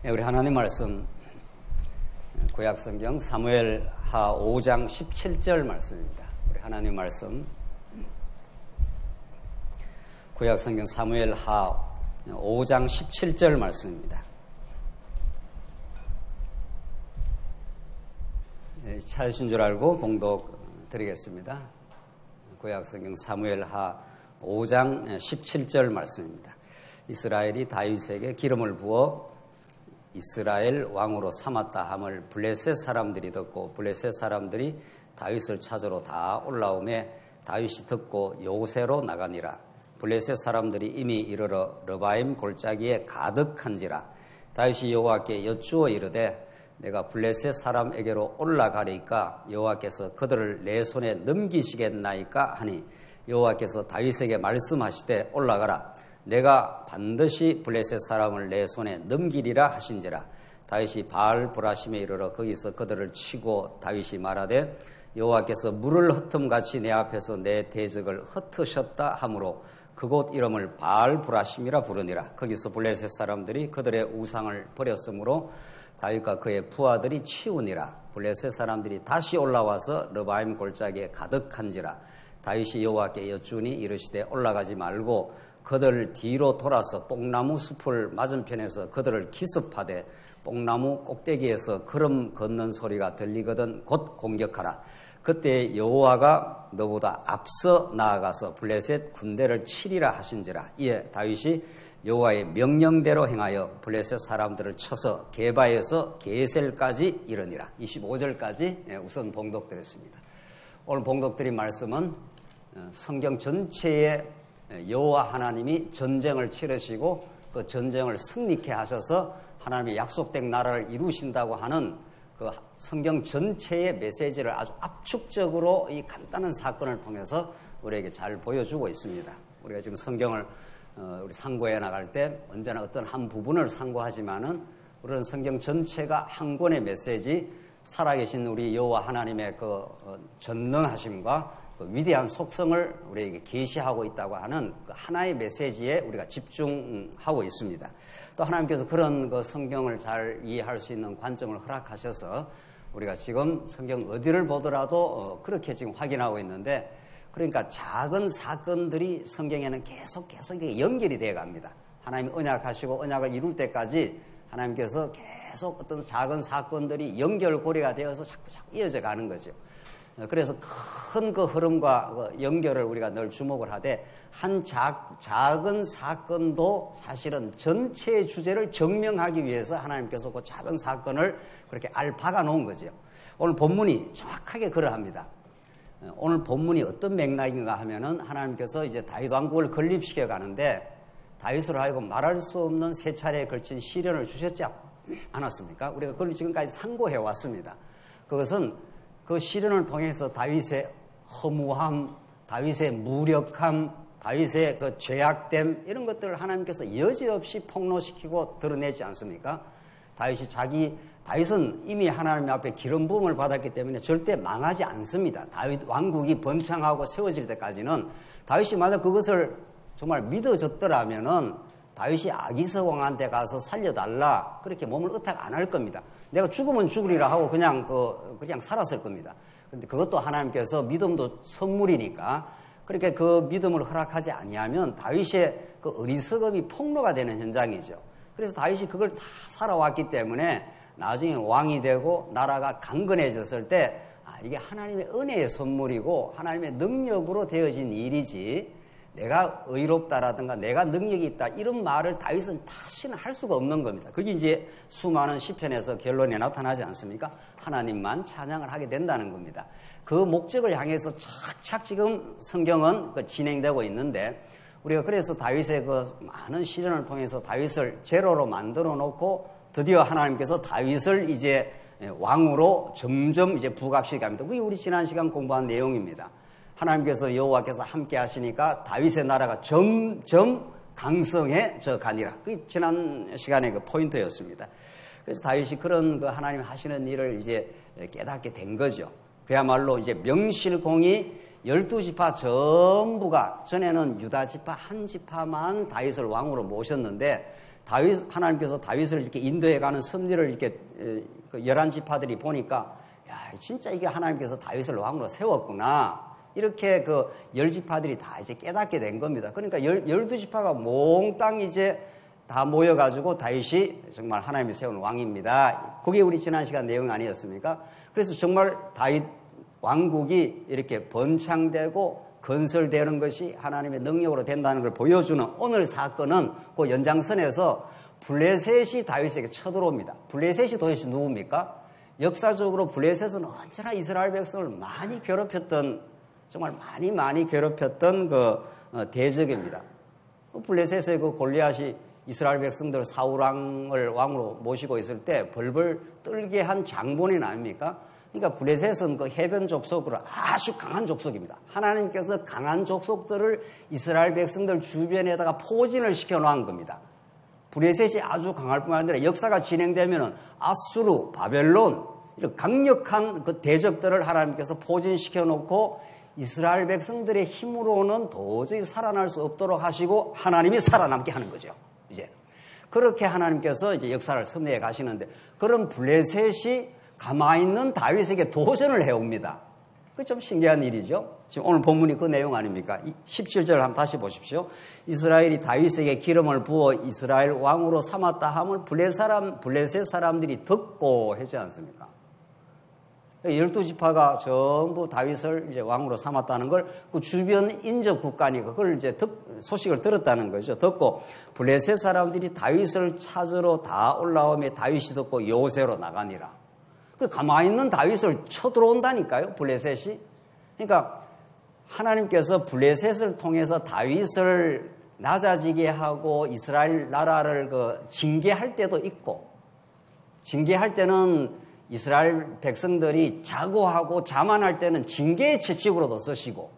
우리 하나님 말씀 구약성경 사무엘하 5장 17절 말씀입니다. 우리 하나님 말씀 구약성경 사무엘하 5장 17절 말씀입니다. 찾으신 줄 알고 봉독 드리겠습니다. 구약성경 사무엘하 5장 17절 말씀입니다. 이스라엘이 다윗에게 기름을 부어 이스라엘 왕으로 삼았다 함을 블레셋 사람들이 듣고 블레셋 사람들이 다윗을 찾으러 다 올라오매 다윗이 듣고 요새로 나가니라. 블레셋 사람들이 이미 이르러 르바임 골짜기에 가득한지라. 다윗이 여호와께 여쭈어 이르되 내가 블레셋 사람에게로 올라가리까 여호와께서 그들을 내 손에 넘기시겠나이까 하니 여호와께서 다윗에게 말씀하시되 올라가라. 내가 반드시 블레셋 사람을 내 손에 넘기리라 하신지라. 다윗이 바알 브라심에 이르러 거기서 그들을 치고 다윗이 말하되 여호와께서 물을 흩음같이 내 앞에서 내 대적을 흩으셨다 하므로 그곳 이름을 바알 브라심이라 부르니라. 거기서 블레셋 사람들이 그들의 우상을 버렸으므로 다윗과 그의 부하들이 치우니라. 블레셋 사람들이 다시 올라와서 르바임 골짜기에 가득한지라. 다윗이 여호와께 여쭈니 이르시되 올라가지 말고 그들 뒤로 돌아서 뽕나무 숲을 맞은편에서 그들을 기습하되 뽕나무 꼭대기에서 걸음 걷는 소리가 들리거든 곧 공격하라. 그때 여호와가 너보다 앞서 나아가서 블레셋 군대를 치리라 하신지라. 이에 다윗이 여호와의 명령대로 행하여 블레셋 사람들을 쳐서 게바에서 게셀까지 이르니라. 25절까지 우선 봉독드렸습니다. 오늘 봉독드린 말씀은 성경 전체에 여호와 하나님이 전쟁을 치르시고 그 전쟁을 승리케 하셔서 하나님의 약속된 나라를 이루신다고 하는 그 성경 전체의 메시지를 아주 압축적으로 이 간단한 사건을 통해서 우리에게 잘 보여주고 있습니다. 우리가 지금 성경을 우리 상고해 나갈 때 언제나 어떤 한 부분을 상고하지만은 우리는 성경 전체가 한 권의 메시지, 살아계신 우리 여호와 하나님의 그 전능하심과 그 위대한 속성을 우리에게 계시하고 있다고 하는 그 하나의 메시지에 우리가 집중하고 있습니다. 또 하나님께서 그런 그 성경을 잘 이해할 수 있는 관점을 허락하셔서 우리가 지금 성경 어디를 보더라도 그렇게 지금 확인하고 있는데, 그러니까 작은 사건들이 성경에는 계속 연결이 되어 갑니다. 하나님이 언약하시고 언약을 이룰 때까지 하나님께서 계속 어떤 작은 사건들이 연결고리가 되어서 자꾸 이어져 가는 거죠. 그래서 큰 그 흐름과 그 연결을 우리가 늘 주목을 하되, 한 작은 사건도 사실은 전체의 주제를 증명하기 위해서 하나님께서 그 작은 사건을 그렇게 박아 놓은 거죠. 오늘 본문이 정확하게 그러합니다. 오늘 본문이 어떤 맥락인가 하면은 하나님께서 이제 다윗 왕국을 건립시켜 가는데 다윗으로 하여금 말할 수 없는 세 차례에 걸친 시련을 주셨지 않았습니까? 우리가 그걸 지금까지 상고해 왔습니다. 그것은 그 시련을 통해서 다윗의 허무함, 다윗의 무력함, 다윗의 그 죄악됨, 이런 것들을 하나님께서 여지없이 폭로시키고 드러내지 않습니까? 다윗은 이미 하나님 앞에 기름 부음을 받았기 때문에 절대 망하지 않습니다. 다윗 왕국이 번창하고 세워질 때까지는 다윗이 만약 그것을 정말 믿어줬더라면은 다윗이 아기스 왕한테 가서 살려달라 그렇게 몸을 의탁 안 할 겁니다. 내가 죽으면 죽으리라 하고 그냥 살았을 겁니다. 근데 그것도 하나님께서 믿음도 선물이니까 그렇게 그 믿음을 허락하지 아니하면 다윗의 그 어리석음이 폭로가 되는 현장이죠. 그래서 다윗이 그걸 다 살아왔기 때문에 나중에 왕이 되고 나라가 강건해졌을 때 이게 하나님의 은혜의 선물이고 하나님의 능력으로 되어진 일이지 내가 의롭다라든가 내가 능력이 있다 이런 말을 다윗은 다시는 할 수가 없는 겁니다. 그게 이제 수많은 시편에서 결론에 나타나지 않습니까? 하나님만 찬양을 하게 된다는 겁니다. 그 목적을 향해서 착착 지금 성경은 진행되고 있는데, 우리가 그래서 다윗의 그 많은 시련을 통해서 다윗을 제로로 만들어 놓고 드디어 하나님께서 다윗을 이제 왕으로 점점 이제 부각시켜 갑니다. 그게 우리 지난 시간 공부한 내용입니다. 하나님께서 여호와께서 함께 하시니까 다윗의 나라가 점점 강성해져 가니라. 그게 지난 시간의 그 포인트였습니다. 그래서 다윗이 그런 그 하나님 하시는 일을 이제 깨닫게 된 거죠. 그야말로 이제 명실공히 12지파 전부가, 전에는 유다 지파 한 지파만 다윗을 왕으로 모셨는데 하나님께서 다윗을 이렇게 인도해가는 섭리를 이렇게 11지파들이 보니까, 야, 진짜 이게 하나님께서 다윗을 왕으로 세웠구나. 이렇게 10지파들이 다 이제 깨닫게 된 겁니다. 그러니까 12지파가 몽땅 이제 다 모여가지고 다윗이 정말 하나님이 세운 왕입니다. 그게 우리 지난 시간 내용 아니었습니까? 그래서 정말 다윗 왕국이 이렇게 번창되고 건설되는 것이 하나님의 능력으로 된다는 걸 보여주는 오늘 사건은 그 연장선에서 블레셋이 다윗에게 쳐들어옵니다. 블레셋이 도대체 누굽니까? 역사적으로 블레셋은 언제나 이스라엘 백성을 많이 괴롭혔던, 정말 많이 괴롭혔던 대적입니다. 블레셋의 골리앗이 이스라엘 백성들 사울 왕을 왕으로 모시고 있을 때 벌벌 떨게 한 장본인 아닙니까? 그러니까 블레셋은 해변 족속으로 아주 강한 족속입니다. 하나님께서 강한 족속들을 이스라엘 백성들 주변에다가 포진을 시켜놓은 겁니다. 블레셋이 아주 강할 뿐만 아니라 역사가 진행되면은 아수르, 바벨론 이런 강력한 대적들을 하나님께서 포진시켜 놓고 이스라엘 백성들의 힘으로는 도저히 살아날 수 없도록 하시고 하나님이 살아남게 하는 거죠. 이제 그렇게 하나님께서 이제 역사를 섭리해 가시는데, 그런 블레셋이 가만히 있는 다윗에게 도전을 해옵니다. 그게 좀 신기한 일이죠. 지금 오늘 본문이 그 내용 아닙니까? 17절 한번 다시 보십시오. 이스라엘이 다윗에게 기름을 부어 이스라엘 왕으로 삼았다 함을 블레셋 사람들이 듣고 하지 않습니까? 12지파가 전부 다윗을 이제 왕으로 삼았다는 걸 그 주변 인접 국가니까 그걸 이제 소식을 들었다는 거죠. 듣고 블레셋 사람들이 다윗을 찾으러 다 올라오며 다윗이 듣고 요새로 나가니라. 가만히 있는 다윗을 쳐들어온다니까요, 블레셋이. 그러니까 하나님께서 블레셋을 통해서 다윗을 낮아지게 하고 이스라엘 나라를 징계할 때도 있고, 징계할 때는 이스라엘 백성들이 자고하고 자만할 때는 징계의 채찍으로도 쓰시고,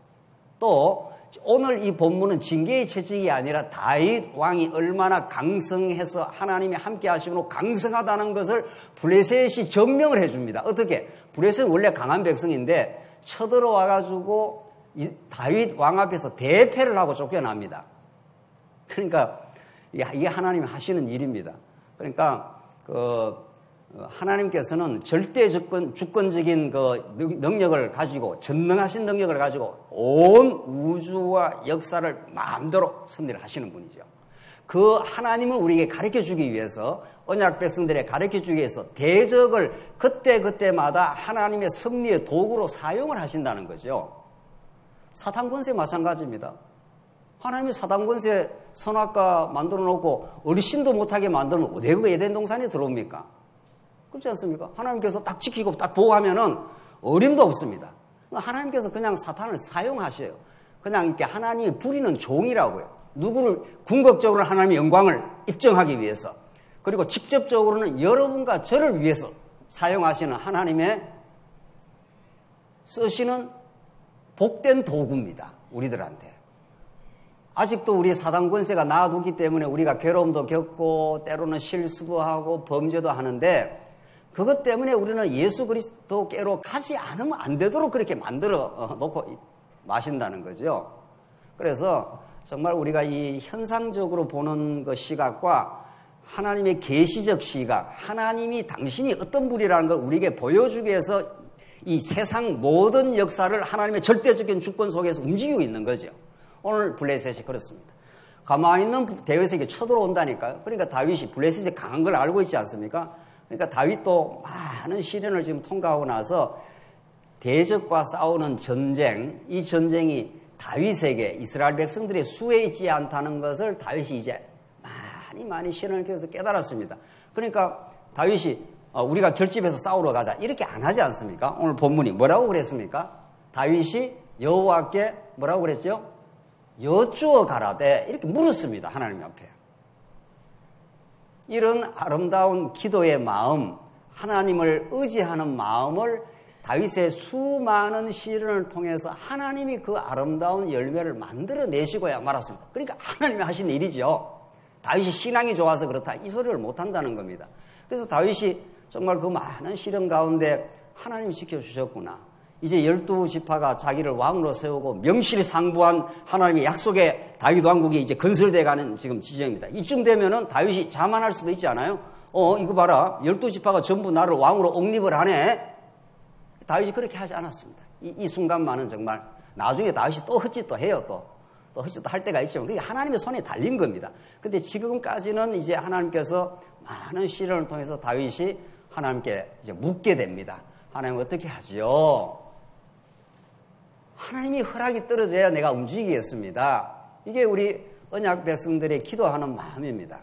또 오늘 이 본문은 징계의 채찍이 아니라 다윗 왕이 얼마나 강성해서 하나님이 함께 하심으로 강성하다는 것을 블레셋이 증명을 해줍니다. 어떻게? 블레셋은 원래 강한 백성인데 쳐들어와가지고 다윗 왕 앞에서 대패를 하고 쫓겨납니다. 그러니까 이게 하나님이 하시는 일입니다. 그러니까 하나님께서는 절대 주권적인 능력을 가지고, 전능하신 능력을 가지고 온 우주와 역사를 마음대로 섭리를 하시는 분이죠. 그 하나님을 우리에게 가르쳐 주기 위해서, 언약 백성들에 가르쳐 주기 위해서 대적을 그때마다 하나님의 섭리의 도구로 사용을 하신다는 거죠. 사탄 권세 마찬가지입니다. 하나님이 사단 권세 선악과 만들어 놓고 어르신도 못하게 만들면 어디 그 에덴 동산에 들어옵니까? 그렇지 않습니까? 하나님께서 딱 지키고 딱 보호하면은 어림도 없습니다. 하나님께서 그냥 사탄을 사용하셔요. 그냥 이렇게 하나님이 부리는 종이라고요. 누구를 궁극적으로 하나님의 영광을 입증하기 위해서, 그리고 직접적으로는 여러분과 저를 위해서 사용하시는 하나님의 쓰시는 복된 도구입니다. 우리들한테. 아직도 우리 사단 권세가 놔두기 때문에 우리가 괴로움도 겪고 때로는 실수도 하고 범죄도 하는데, 그것 때문에 우리는 예수 그리스도께로 가지 않으면 안 되도록 그렇게 만들어 놓고 마신다는 거죠. 그래서 정말 우리가 이 현상적으로 보는 그 시각과 하나님의 계시적 시각, 하나님이 당신이 어떤 분이라는 걸 우리에게 보여주기 위해서 이 세상 모든 역사를 하나님의 절대적인 주권 속에서 움직이고 있는 거죠. 오늘 블레셋이 그렇습니다. 가만히 있는 다윗에게 쳐들어온다니까요. 그러니까 다윗이 블레셋이 강한 걸 알고 있지 않습니까? 그러니까 다윗도 많은 시련을 지금 통과하고 나서 대적과 싸우는 전쟁, 이 전쟁이 다윗에게 이스라엘 백성들의 수에 있지 않다는 것을 다윗이 이제 많이 시련을 겪어서 깨달았습니다. 그러니까 다윗이 우리가 결집해서 싸우러 가자 이렇게 안 하지 않습니까? 오늘 본문이 뭐라고 그랬습니까? 다윗이 여호와께 뭐라고 그랬죠? 여쭈어 가라되 이렇게 물었습니다. 하나님 앞에. 이런 아름다운 기도의 마음, 하나님을 의지하는 마음을 다윗의 수많은 시련을 통해서 하나님이 그 아름다운 열매를 만들어내시고야 말았습니다. 그러니까 하나님이 하신 일이죠. 다윗이 신앙이 좋아서 그렇다 이 소리를 못한다는 겁니다. 그래서 다윗이 정말 그 많은 시련 가운데 하나님이 지켜주셨구나. 이제 12지파가 자기를 왕으로 세우고 명실상부한 하나님의 약속의 다윗 왕국이 이제 건설돼가는 지금 지점입니다. 이쯤 되면은 다윗이 자만할 수도 있지 않아요? 이거 봐라. 12지파가 전부 나를 왕으로 옹립을 하네. 다윗이 그렇게 하지 않았습니다. 이 순간만은 정말 나중에 다윗이 또 헛짓도 해요. 또 헛짓도 할 때가 있지만 그게 하나님의 손에 달린 겁니다. 근데 지금까지는 이제 하나님께서 많은 시련을 통해서 다윗이 하나님께 이제 묻게 됩니다. 하나님 어떻게 하지요? 하나님이 허락이 떨어져야 내가 움직이겠습니다. 이게 우리 언약 백성들의 기도하는 마음입니다.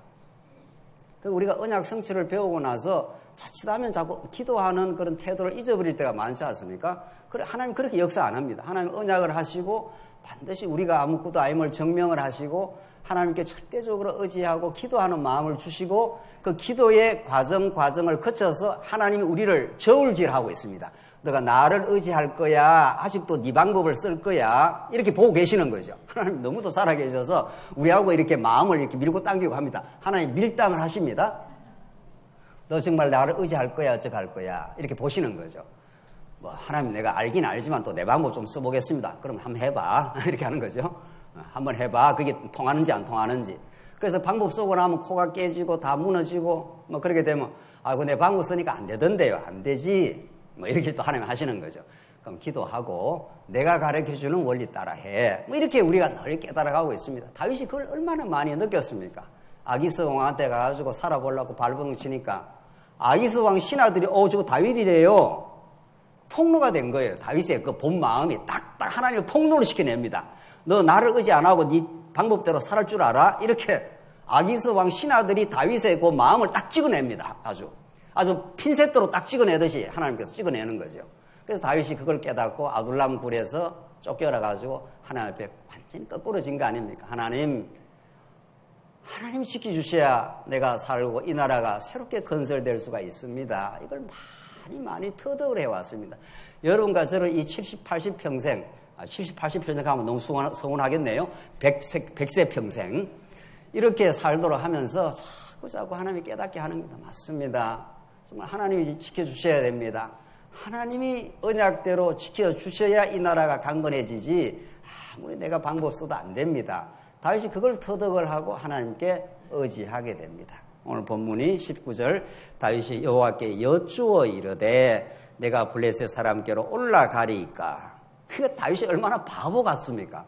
우리가 언약 성취를 배우고 나서 자칫하면 자꾸 기도하는 그런 태도를 잊어버릴 때가 많지 않습니까? 그래, 하나님 그렇게 역사 안 합니다. 하나님 언약을 하시고 반드시 우리가 아무것도 아님을 증명을 하시고 하나님께 절대적으로 의지하고 기도하는 마음을 주시고 그 기도의 과정을 거쳐서 하나님이 우리를 저울질하고 있습니다. 너가 나를 의지할 거야. 아직도 네 방법을 쓸 거야. 이렇게 보고 계시는 거죠. 하나님 너무도 살아계셔서 우리하고 이렇게 마음을 이렇게 밀고 당기고 합니다. 하나님 밀당을 하십니다. 너 정말 나를 의지할 거야, 어쩌고 할 거야. 이렇게 보시는 거죠. 하나님 내가 알긴 알지만 또 내 방법 좀 써보겠습니다. 그럼 한번 해봐. 이렇게 하는 거죠. 한번 해봐. 그게 통하는지 안 통하는지. 그래서 방법 쓰고 나면 코가 깨지고 다 무너지고 그렇게 되면 내 방법 쓰니까 안 되던데요. 안 되지. 이렇게 또 하나님 하시는 거죠. 그럼 기도하고 내가 가르쳐주는 원리 따라 해. 이렇게 우리가 늘 깨달아가고 있습니다. 다윗이 그걸 얼마나 많이 느꼈습니까? 아기스 왕한테 가가지고 살아보려고 발버둥 치니까 아기스 왕 신하들이 저거 다윗이래요. 폭로가 된 거예요. 다윗의 그 본 마음이 딱딱 하나님을 폭로를 시켜냅니다. 너 나를 의지 안 하고 네 방법대로 살 줄 알아? 이렇게 아기스 왕 신하들이 다윗의 그 마음을 딱 찍어냅니다. 아주 핀셋으로 딱 찍어내듯이 하나님께서 찍어내는 거죠. 그래서 다윗이 그걸 깨닫고 아둘람 굴에서 쫓겨나가지고 하나님 앞에 완전히 거꾸러진 거 아닙니까? 하나님 지켜주셔야 내가 살고 이 나라가 새롭게 건설될 수가 있습니다. 이걸 많이 터득을 해왔습니다. 여러분과 저를 이 70, 80평생, 70, 80평생 하면 너무 서운하겠네요. 100세 평생. 이렇게 살도록 하면서 자꾸 하나님이 깨닫게 하는 겁니다. 맞습니다. 정말 하나님이 지켜주셔야 됩니다. 하나님이 언약대로 지켜주셔야 이 나라가 강건해지지 아무리 내가 방법 써도 안 됩니다. 다윗이 그걸 터득을 하고 하나님께 의지하게 됩니다. 오늘 본문이 19절 다윗이 여호와께 여쭈어 이르되 내가 블레셋 사람께로 올라가리이까. 그러니까 다윗이 얼마나 바보 같습니까?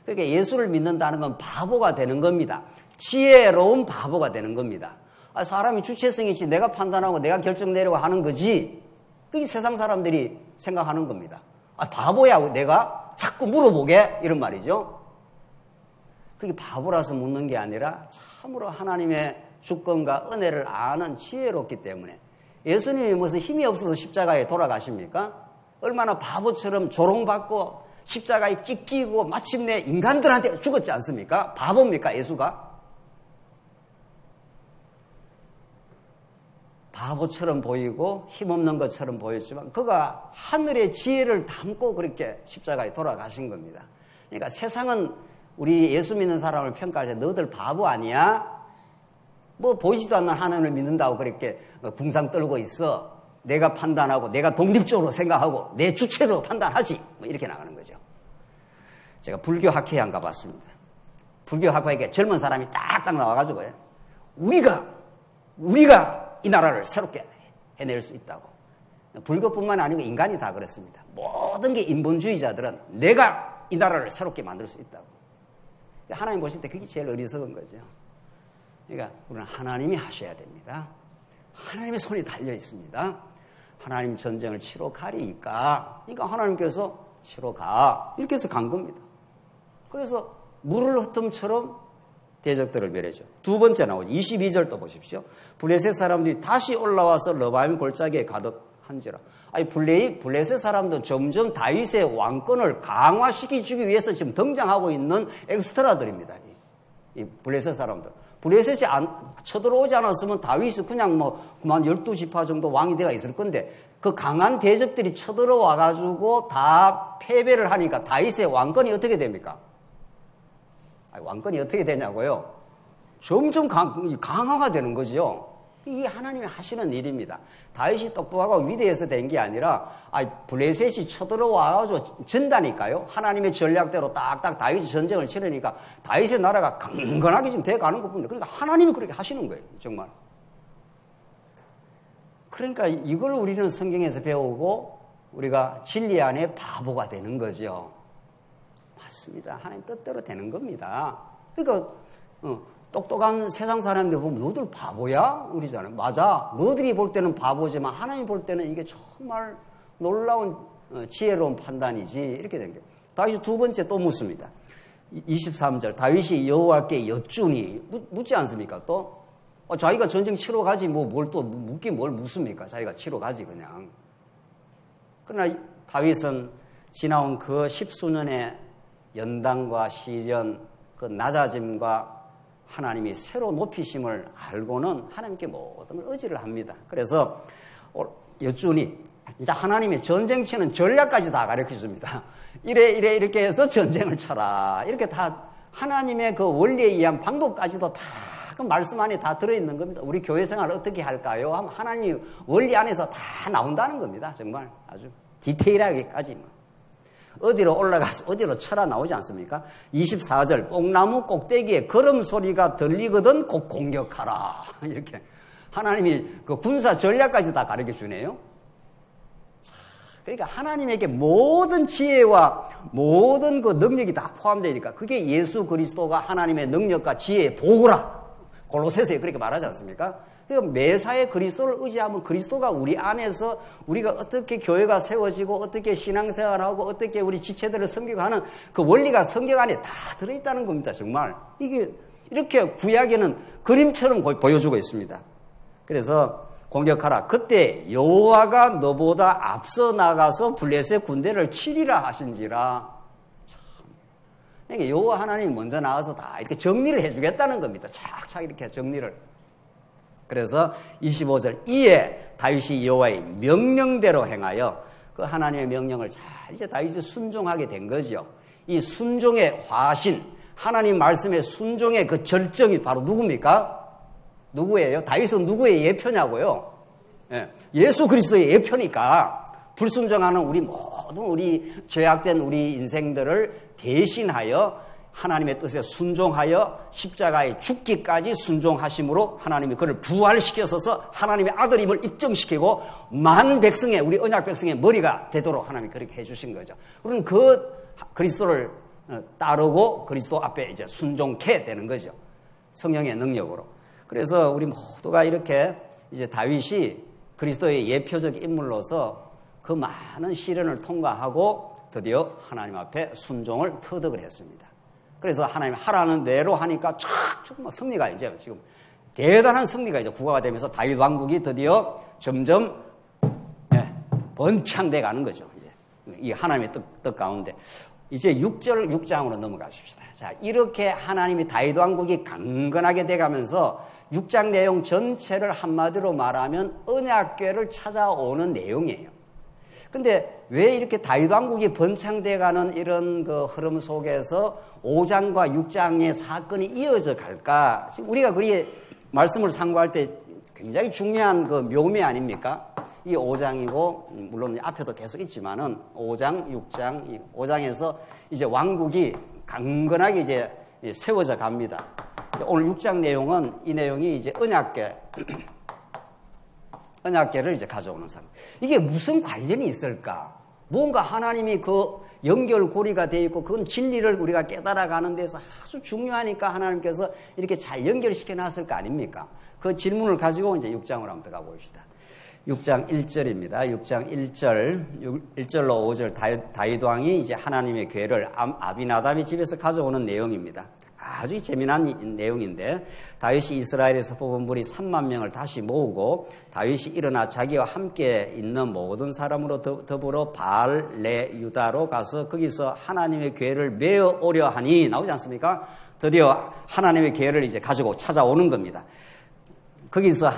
그러니까 예수를 믿는다는 건 바보가 되는 겁니다. 지혜로운 바보가 되는 겁니다. 사람이 주체성이 있지 내가 판단하고 내가 결정 내려고 하는 거지. 그게 세상 사람들이 생각하는 겁니다. 바보야 내가 자꾸 물어보게 이런 말이죠. 그게 바보라서 묻는 게 아니라 참으로 하나님의 주권과 은혜를 아는 지혜롭기 때문에. 예수님이 무슨 힘이 없어서 십자가에 돌아가십니까? 얼마나 바보처럼 조롱받고 십자가에 찢기고 마침내 인간들한테 죽었지 않습니까? 바보입니까 예수가? 바보처럼 보이고 힘없는 것처럼 보였지만 그가 하늘의 지혜를 담고 그렇게 십자가에 돌아가신 겁니다. 그러니까 세상은 우리 예수 믿는 사람을 평가할 때 너들 바보 아니야? 보이지도 않는 하나님을 믿는다고 그렇게 궁상 떨고 있어. 내가 판단하고 내가 독립적으로 생각하고 내 주체로 판단하지. 이렇게 나가는 거죠. 제가 불교 학회에 안 가봤습니다. 불교 학회에 젊은 사람이 딱딱 나와가지고요. 우리가 이 나라를 새롭게 해낼 수 있다고. 불교뿐만 아니고 인간이 다 그렇습니다. 모든 게 인본주의자들은 내가 이 나라를 새롭게 만들 수 있다고. 하나님 보실 때 그게 제일 어리석은 거죠. 그러니까 우리는 하나님이 하셔야 됩니다. 하나님의 손이 달려 있습니다. 하나님 전쟁을 치러 가리니까. 그러니까 하나님께서 치러 가. 이렇게 해서 간 겁니다. 그래서 물을 흩음처럼 대적들을 멸해줘. 두 번째 나오죠. 22절 또 보십시오. 블레셋 사람들이 다시 올라와서 러바임 골짜기에 가득한지라. 블레셋 사람도 점점 다윗의 왕권을 강화시키기 위해서 지금 등장하고 있는 엑스트라들입니다. 이 블레셋 사람들. 블레셋이 쳐들어오지 않았으면 다윗이 그냥 그만 12지파 정도 왕이 되어 있을 건데 그 강한 대적들이 쳐들어와가지고 다 패배를 하니까 다윗의 왕권이 어떻게 됩니까? 왕권이 어떻게 되냐고요? 점점 강화가 되는 거죠. 이게 하나님이 하시는 일입니다. 다윗이 똑똑하고 위대해서 된 게 아니라 블레셋이 쳐들어와가지고 진다니까요. 하나님의 전략대로 딱딱 다윗이 전쟁을 치르니까 다윗의 나라가 강건하게 지금 돼가는 것뿐이에요. 그러니까 하나님이 그렇게 하시는 거예요. 정말. 그러니까 이걸 우리는 성경에서 배우고 우리가 진리 안에 바보가 되는 거죠. 맞습니다. 하나님 뜻대로 되는 겁니다. 그러니까 똑똑한 세상 사람들 보면 너들 바보야? 그러잖아요. 맞아. 너들이 볼 때는 바보지만 하나님 볼 때는 이게 정말 놀라운 지혜로운 판단이지. 이렇게 된 거예요. 다윗이 두 번째 또 묻습니다. 23절 다윗이 여호와께 여쭈니 묻지 않습니까? 또 자기가 전쟁 치러 가지 뭘 또 묻긴 뭘 묻습니까? 자기가 치러 가지 그냥. 그러나 다윗은 지나온 그 10수년의 연단과 시련, 그 낮아짐과 하나님이 새로 높이심을 알고는 하나님께 모든 걸 의지를 합니다. 그래서 여쭈니 이제 하나님의 전쟁 치는 전략까지 다 가르쳐 줍니다. 이렇게 해서 전쟁을 쳐라. 이렇게 다 하나님의 그 원리에 의한 방법까지도 다 그 말씀 안에 다 들어있는 겁니다. 우리 교회 생활을 어떻게 할까요? 하면 하나님 원리 안에서 다 나온다는 겁니다. 정말 아주 디테일하게까지. 어디로 올라가서 어디로 쳐라 나오지 않습니까? 24절 뽕나무 꼭대기에 걸음소리가 들리거든 곧 공격하라. 이렇게 하나님이 그 군사 전략까지 다 가르쳐 주네요. 그러니까 하나님에게 모든 지혜와 모든 그 능력이 다 포함되니까 그게 예수 그리스도가 하나님의 능력과 지혜의 보고라. 골로새서에 그렇게 말하지 않습니까? 그러니까 매사에 그리스도를 의지하면 그리스도가 우리 안에서 우리가 어떻게 교회가 세워지고 어떻게 신앙생활하고 어떻게 우리 지체들을 섬기고 하는 그 원리가 성경 안에 다 들어있다는 겁니다. 정말 이게 이렇게 구약에는 그림처럼 보여주고 있습니다. 그래서 공격하라. 그때 여호와가 너보다 앞서 나가서 블레셋 군대를 치리라 하신지라. 그러니까 여호와 하나님이 먼저 나와서 다 이렇게 정리를 해주겠다는 겁니다. 착착 이렇게 정리를. 그래서 25절 이에 다윗이 여호와의 명령대로 행하여 그 하나님의 명령을 잘 이제 다윗이 순종하게 된 거죠. 이 순종의 화신, 하나님 말씀의 순종의 그 절정이 바로 누굽니까? 누구예요? 다윗은 누구의 예표냐고요? 예수 그리스도의 예표니까 불순종하는 우리 모든 우리 죄악된 우리 인생들을 대신하여 하나님의 뜻에 순종하여 십자가에 죽기까지 순종하심으로 하나님이 그를 부활시켜서 하나님의 아들임을 입증시키고 만 백성의 우리 언약 백성의 머리가 되도록 하나님이 그렇게 해주신 거죠. 우리는 그 그리스도를 따르고 그리스도 앞에 이제 순종케 되는 거죠. 성령의 능력으로. 그래서 우리 모두가 이렇게 이제 다윗이 그리스도의 예표적 인물로서 그 많은 시련을 통과하고 드디어 하나님 앞에 순종을 터득을 했습니다. 그래서 하나님 하라는 대로 하니까 정말 승리가 이제 지금 대단한 승리가 이제 구가가 되면서 다윗 왕국이 드디어 점점 번창돼 가는 거죠. 이제 이 하나님의 뜻 가운데 이제 6장으로 넘어가십시다. 자, 이렇게 하나님이 다윗 왕국이 강건하게 돼 가면서 6장 내용 전체를 한마디로 말하면 언약궤를 찾아오는 내용이에요. 근데 왜 이렇게 다윗 왕국이 번창돼 가는 이런 그 흐름 속에서 5장과 6장의 사건이 이어져 갈까? 지금 우리가 그 말씀을 상고할 때 굉장히 중요한 그 묘미 아닙니까? 이 5장이고, 물론 앞에도 계속 있지만은 5장, 6장, 5장에서 이제 왕국이 강건하게 이제 세워져 갑니다. 오늘 6장 내용은 이 내용이 이제 언약궤를 이제 가져오는 사람. 이게 무슨 관련이 있을까? 뭔가 하나님이 그 연결고리가 되어 있고 그건 진리를 우리가 깨달아가는 데서 아주 중요하니까 하나님께서 이렇게 잘 연결시켜 놨을 거 아닙니까? 그 질문을 가지고 이제 6장으로 한번 들어가 봅시다. 6장 1절입니다. 6장 1절로 5절 다윗 왕이 이제 하나님의 궤를 아비나답의 집에서 가져오는 내용입니다. 아주 재미난 내용인데 다윗이 이스라엘에서 뽑은 분이 3만 명을 다시 모으고 다윗이 일어나 자기와 함께 있는 모든 사람으로 더불어 바알레 유다로 가서 거기서 하나님의 궤를 메어 오려 하니 나오지 않습니까? 드디어 하나님의 궤를 이제 가지고 찾아오는 겁니다. 거기서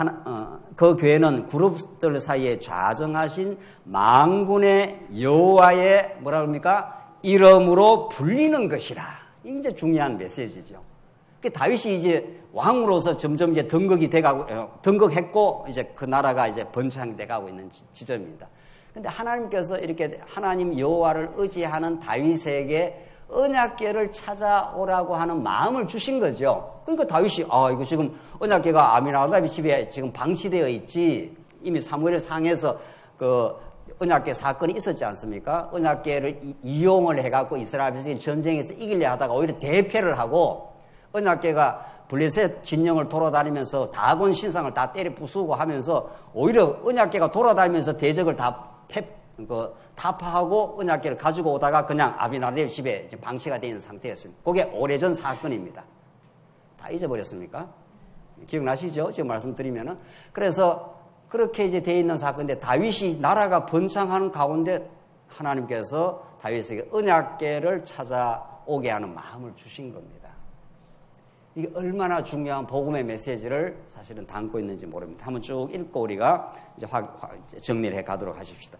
그 궤는 그룹들 사이에 좌정하신 만군의 여호와의 뭐라 그럽니까? 이름으로 불리는 것이라. 이게 이제 중요한 메시지죠. 그 다윗이 이제 왕으로서 점점 이제 등극했고 이제 그 나라가 이제 번창돼 가고 있는 지점입니다. 근데 하나님께서 이렇게 하나님 여호와를 의지하는 다윗에게 언약궤를 찾아오라고 하는 마음을 주신 거죠. 그러니까 다윗이 이거 지금 언약궤가 아미나답의 집에 지금 방치되어 있지. 이미 사무엘 상에서 그 언약궤 사건이 있었지 않습니까? 언약궤를 이용을 해갖고 이스라엘 백성이 전쟁에서 이기려 하다가 오히려 대패를 하고 언약궤가 블레셋 진영을 돌아다니면서 다곤 신상을 다 때려 부수고 하면서 오히려 언약궤가 돌아다니면서 대적을 다 타파하고 언약궤를 가지고 오다가 그냥 아비나답 집에 방치가 되어 있는 상태였습니다. 그게 오래전 사건입니다. 다 잊어버렸습니까? 기억나시죠? 지금 말씀드리면은. 그래서 그렇게 이제 되어 있는 사건인데 다윗이 나라가 번창하는 가운데 하나님께서 다윗에게 언약궤를 찾아오게 하는 마음을 주신 겁니다. 이게 얼마나 중요한 복음의 메시지를 사실은 담고 있는지 모릅니다. 한번 쭉 읽고 우리가 이제 정리를 해 가도록 하십시다.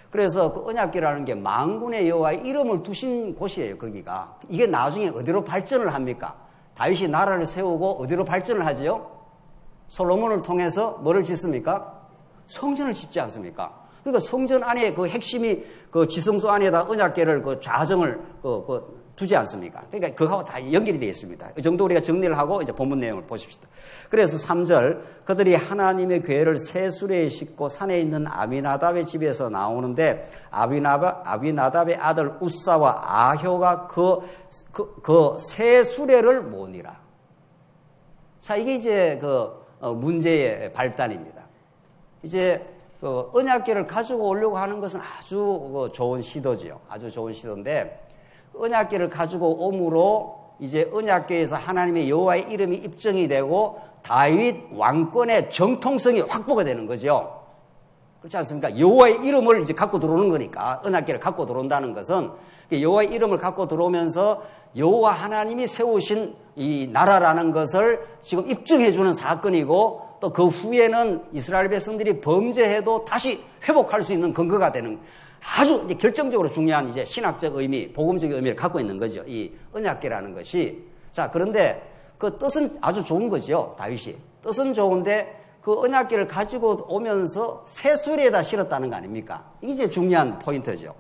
그래서 그 언약궤라는 게 만군의 여호와의 이름을 두신 곳이에요, 거기가. 이게 나중에 어디로 발전을 합니까? 다윗이 나라를 세우고 어디로 발전을 하지요? 솔로몬을 통해서 뭐를 짓습니까? 성전을 짓지 않습니까? 그러니까 성전 안에 그 핵심이 그 지성소 안에다 언약궤를 그 좌정을 두지 않습니까? 그러니까 그거하고 다 연결이 되어 있습니다. 이 정도 우리가 정리를 하고 이제 본문 내용을 보십시다. 그래서 3절 그들이 하나님의 궤를 새 수레에 싣고 산에 있는 아비나답의 집에서 나오는데 아비나답의 아들 우사와 아효가 그 새 수레를 모으니라. 자, 이게 이제 문제의 발단입니다. 이제 언약궤를 가지고 오려고 하는 것은 아주 좋은 시도지요. 아주 좋은 시도인데 언약궤를 가지고 오므로 이제 언약궤에서 하나님의 여호와의 이름이 입증이 되고 다윗 왕권의 정통성이 확보가 되는 거죠. 그렇지 않습니까? 여호와의 이름을 이제 갖고 들어오는 거니까 언약궤를 갖고 들어온다는 것은 여호와의 이름을 갖고 들어오면서 여호와 하나님이 세우신 이 나라라는 것을 지금 입증해 주는 사건이고 또 그 후에는 이스라엘 백성들이 범죄해도 다시 회복할 수 있는 근거가 되는 아주 이제 결정적으로 중요한 이제 신학적 의미, 복음적인 의미를 갖고 있는 거죠. 이 언약궤라는 것이. 자, 그런데 그 뜻은 아주 좋은 거죠. 다윗이. 뜻은 좋은데 그 언약궤를 가지고 오면서 새 수레에다 실었다는 거 아닙니까? 이게 이제 중요한 포인트죠.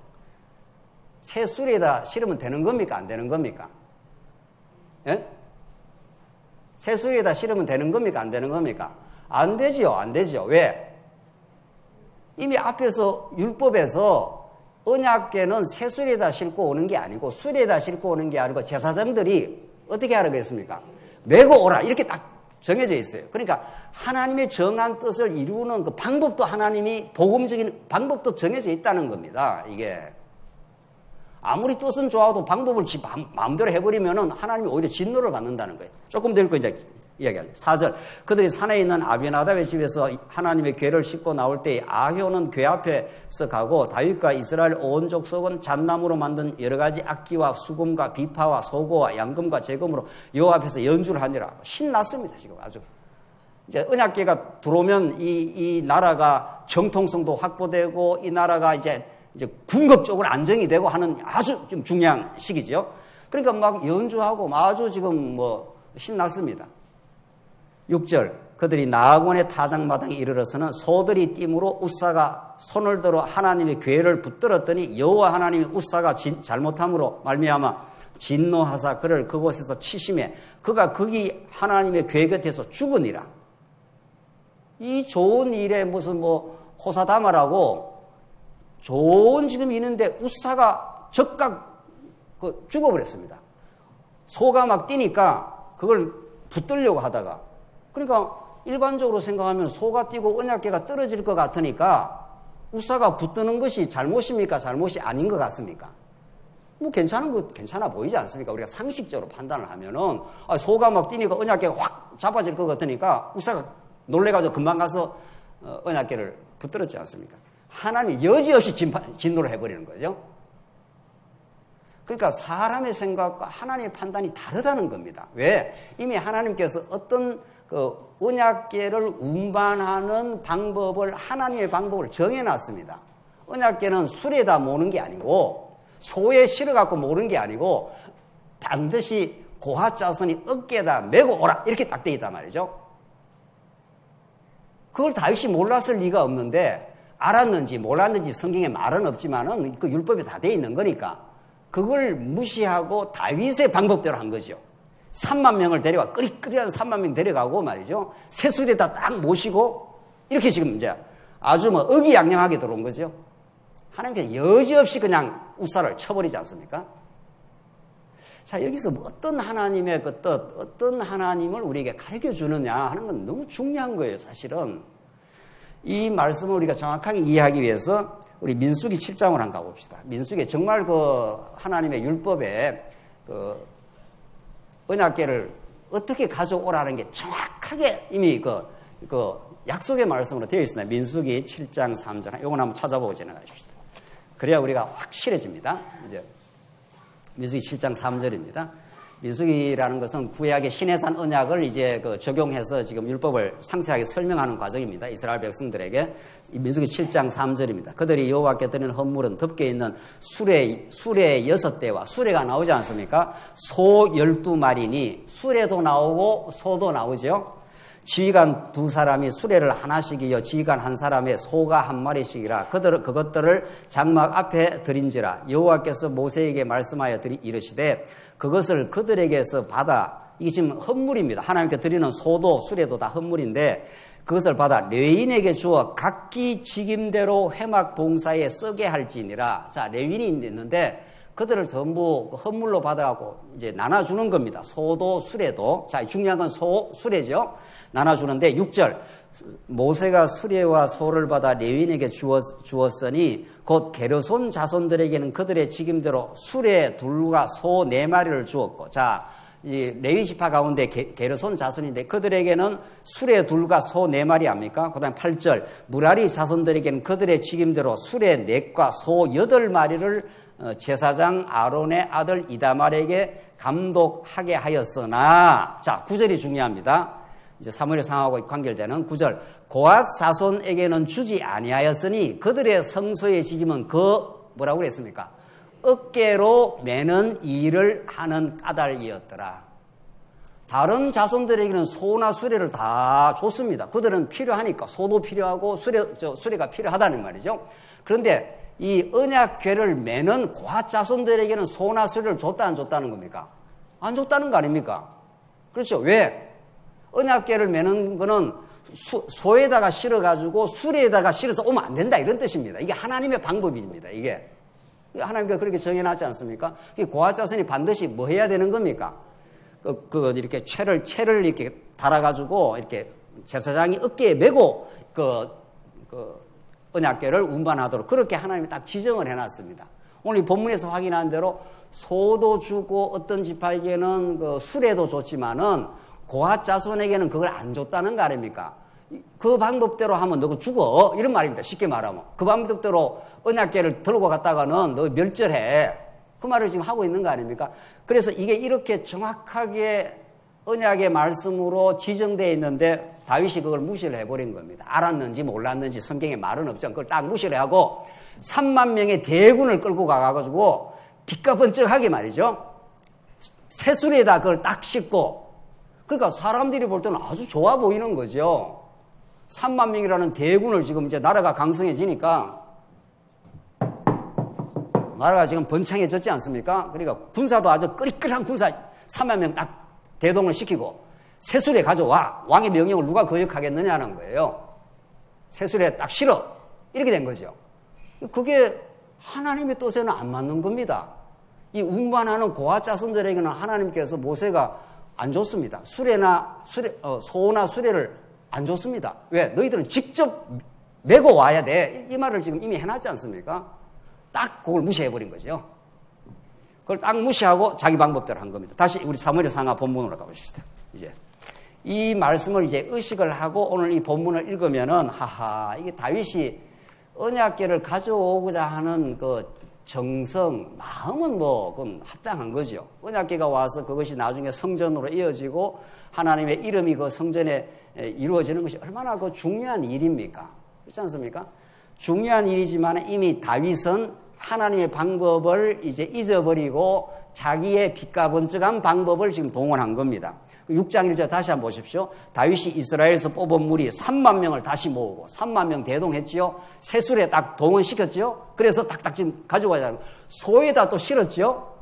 새 수레에다 실으면 되는 겁니까? 안 되는 겁니까? 예? 새 수레에다 실으면 되는 겁니까? 안 되는 겁니까? 안 되지요. 안 되죠. 왜? 이미 앞에서 율법에서 언약궤는 새 수레에다 싣고 오는 게 아니고 수레에다 싣고 오는 게 아니고 제사장들이 어떻게 하라고 했습니까? 메고 오라 이렇게 딱 정해져 있어요. 그러니까 하나님의 정한 뜻을 이루는 그 방법도 하나님이 복음적인 방법도 정해져 있다는 겁니다. 이게 아무리 뜻은 좋아도 방법을 마음대로 해버리면은 하나님이 오히려 진노를 받는다는 거예요. 조금 더 읽고 이제 이야기하죠. 4절 그들이 산에 있는 아비나답의 집에서 하나님의 궤를 싣고 나올 때 아효는 궤 앞에서 가고 다윗과 이스라엘 온 족속은 잣나무로 만든 여러 가지 악기와 수금과 비파와 소고와 양금과 제금으로 여호와 앞에서 연주를 하니라. 신났습니다. 지금 아주 이제 언약궤가 들어오면 이 나라가 정통성도 확보되고 이 나라가 이제 궁극적으로 안정이 되고 하는 아주 좀 중요한 시기죠. 그러니까 막 연주하고 아주 지금 신났습니다. 6절 그들이 나아곤의 타작마당에 이르러서는 소들이 띠므로 우사가 손을 들어 하나님의 궤를 붙들었더니 여호와 하나님이 우사가 잘못함으로 말미암아 진노하사 그를 그곳에서 치심해 그가 거기 하나님의 궤 곁에서 죽으니라. 이 좋은 일에 무슨 호사다마라고 좋은 지금 있는데 우사가 적각 죽어버렸습니다. 소가 막 뛰니까 그걸 붙들려고 하다가 그러니까 일반적으로 생각하면 소가 뛰고 언약궤가 떨어질 것 같으니까 우사가 붙드는 것이 잘못입니까? 잘못이 아닌 것 같습니까? 괜찮아 보이지 않습니까? 우리가 상식적으로 판단을 하면은 소가 막 뛰니까 언약궤가 확 잡아질 것 같으니까 우사가 놀래가지고 금방 가서 언약궤를 붙들었지 않습니까? 하나님이 여지없이 진노를 해버리는 거죠. 그러니까 사람의 생각과 하나님의 판단이 다르다는 겁니다. 왜? 이미 하나님께서 어떤 언약궤를 운반하는 방법을 하나님의 방법을 정해놨습니다. 언약궤는 수레에다 모는 게 아니고 소에 실어갖고 모는 게 아니고 반드시 고핫 자손이 어깨에다 메고 오라 이렇게 딱 돼 있단 말이죠. 그걸 다윗이 몰랐을 리가 없는데 알았는지 몰랐는지 성경에 말은 없지만은 그 율법에 다 돼 있는 거니까 그걸 무시하고 다윗의 방법대로 한 거죠. 3만 명을 데려가 끄리끄리한 3만 명 데려가고 말이죠. 세수대에다 딱 모시고 이렇게 지금 이제 아주 뭐 의기양양하게 들어온 거죠. 하나님께서 여지없이 그냥 우사를 쳐버리지 않습니까? 자, 여기서 어떤 하나님의 그 뜻, 어떤 하나님을 우리에게 가르쳐 주느냐 하는 건 너무 중요한 거예요, 사실은. 이 말씀을 우리가 정확하게 이해하기 위해서 우리 민수기 7장을 한번 가봅시다. 민수기 정말 그 하나님의 율법에 그 언약궤를 어떻게 가져오라는 게 정확하게 이미 그 약속의 말씀으로 되어 있습니다. 민수기 7장 3절. 이건 한번 찾아보고 지나가십시다. 그래야 우리가 확실해집니다. 이제 민수기 7장 3절입니다. 민수기라는 것은 구약의 시내산 언약을 이제 적용해서 지금 율법을 상세하게 설명하는 과정입니다. 이스라엘 백성들에게. 민수기 7장 3절입니다. 그들이 여호와께 드리는 헌물은 덮개 있는 수레 6대와 수레가 나오지 않습니까? 소 12마리니 수레도 나오고 소도 나오죠. 지휘관 2사람이 수레를 하나씩이요 지휘관 1사람의 소가 1마리씩이라 그것들을 장막 앞에 드린지라 여호와께서 모세에게 말씀하여 이르시되 그것을 그들에게서 받아 이게 지금 헌물입니다. 하나님께 드리는 소도 수레도 다 헌물인데 그것을 받아 레위인에게 주어 각기 직임대로 회막 봉사에 쓰게 할지니라. 자, 레위인이 있는데 그들을 전부 헌물로 받아갖고 이제 나눠주는 겁니다. 소도 수레도. 자, 중요한 건 수레죠. 나눠주는데 6절 모세가 수레와 소를 받아 레위인에게 주었으니 곧 게르손 자손들에게는 그들의 직임대로 수레 2과 소 4마리를 주었고 자, 이 레위 지파 가운데 게르손 자손인데 그들에게는 수레 2과 소 4마리 합니까? 그 다음에 8절 무라리 자손들에게는 그들의 직임대로 수레 4과 소 8마리를 제사장 아론의 아들 이다말에게 감독하게 하였으나 자 9절이 중요합니다. 이제 사무엘 상하고 관계되는 9절 고핫 자손에게는 주지 아니하였으니 그들의 성소의 직임은 뭐라고 그랬습니까? 어깨로 매는 일을 하는 까닭이었더라. 다른 자손들에게는 소나 수레를 다 줬습니다. 그들은 필요하니까 소도 필요하고 수레가 필요하다는 말이죠. 그런데 이 언약궤를 매는 고핫 자손들에게는 소나 수레를 줬다 안 줬다는 겁니까? 안 줬다는 거 아닙니까? 그렇죠. 왜? 언약궤를 매는 거는 소에다가 실어가지고 수레에다가 실어서 오면 안 된다 이런 뜻입니다. 이게 하나님의 방법입니다. 이게 하나님께서 그렇게 정해놨지 않습니까? 고핫 자손이 반드시 뭐 해야 되는 겁니까? 이렇게 채를 이렇게 달아가지고 이렇게 제사장이 어깨에 메고 언약궤를 운반하도록 그렇게 하나님이 딱 지정을 해놨습니다. 오늘 이 본문에서 확인한 대로 소도 주고 어떤 지파에게는 수레도 줬지만은 고핫 자손에게는 그걸 안 줬다는 거 아닙니까? 그 방법대로 하면 너 죽어 이런 말입니다. 쉽게 말하면 그 방법대로 언약궤를 들고 갔다가는 너 멸절해 그 말을 지금 하고 있는 거 아닙니까? 그래서 이게 이렇게 정확하게 언약의 말씀으로 지정되어 있는데 다윗이 그걸 무시를 해버린 겁니다. 알았는지 몰랐는지 성경에 말은 없죠. 그걸 딱 무시를 하고 3만 명의 대군을 끌고 가가지고 빛과 번쩍하게 말이죠. 새수레에다 그걸 딱 싣고 그러니까 사람들이 볼 때는 아주 좋아 보이는 거죠. 3만 명이라는 대군을 지금 이제 나라가 강성해지니까 나라가 지금 번창해졌지 않습니까? 그러니까 군사도 아주 끄리끄리한 군사 3만 명 딱 대동을 시키고 새수레 가져와. 왕의 명령을 누가 거역하겠느냐는 거예요. 새수레에 딱 실어. 이렇게 된 거죠. 그게 하나님의 뜻에는 안 맞는 겁니다. 이 운반하는 고핫 자손들에게는 하나님께서 모세가 안 줬습니다. 소나 수레를 안 줬습니다. 왜? 너희들은 직접 메고 와야 돼. 이 말을 지금 이미 해놨지 않습니까? 딱 그걸 무시해버린 거죠. 그걸 딱 무시하고 자기 방법대로 한 겁니다. 다시 우리 사무엘 상하 본문으로 가보십시다. 이제 이 말씀을 이제 의식을 하고 오늘 이 본문을 읽으면은 하하 이게 다윗이 언약궤를 가져오고자 하는 그 정성, 마음은 그건 합당한 거죠. 언약궤가 와서 그것이 나중에 성전으로 이어지고 하나님의 이름이 그 성전에 이루어지는 것이 얼마나 그 중요한 일입니까? 그렇지 않습니까? 중요한 일이지만 이미 다윗은 하나님의 방법을 이제 잊어버리고 자기의 빛가번쩍한 방법을 지금 동원한 겁니다. 6장 1절 다시 한번 보십시오. 다윗이 이스라엘에서 뽑은 무리 3만 명을 다시 모으고 3만 명 대동했지요. 세술에 딱 동원시켰지요. 그래서 딱딱 지금 가져가자고. 소에다 또 실었지요.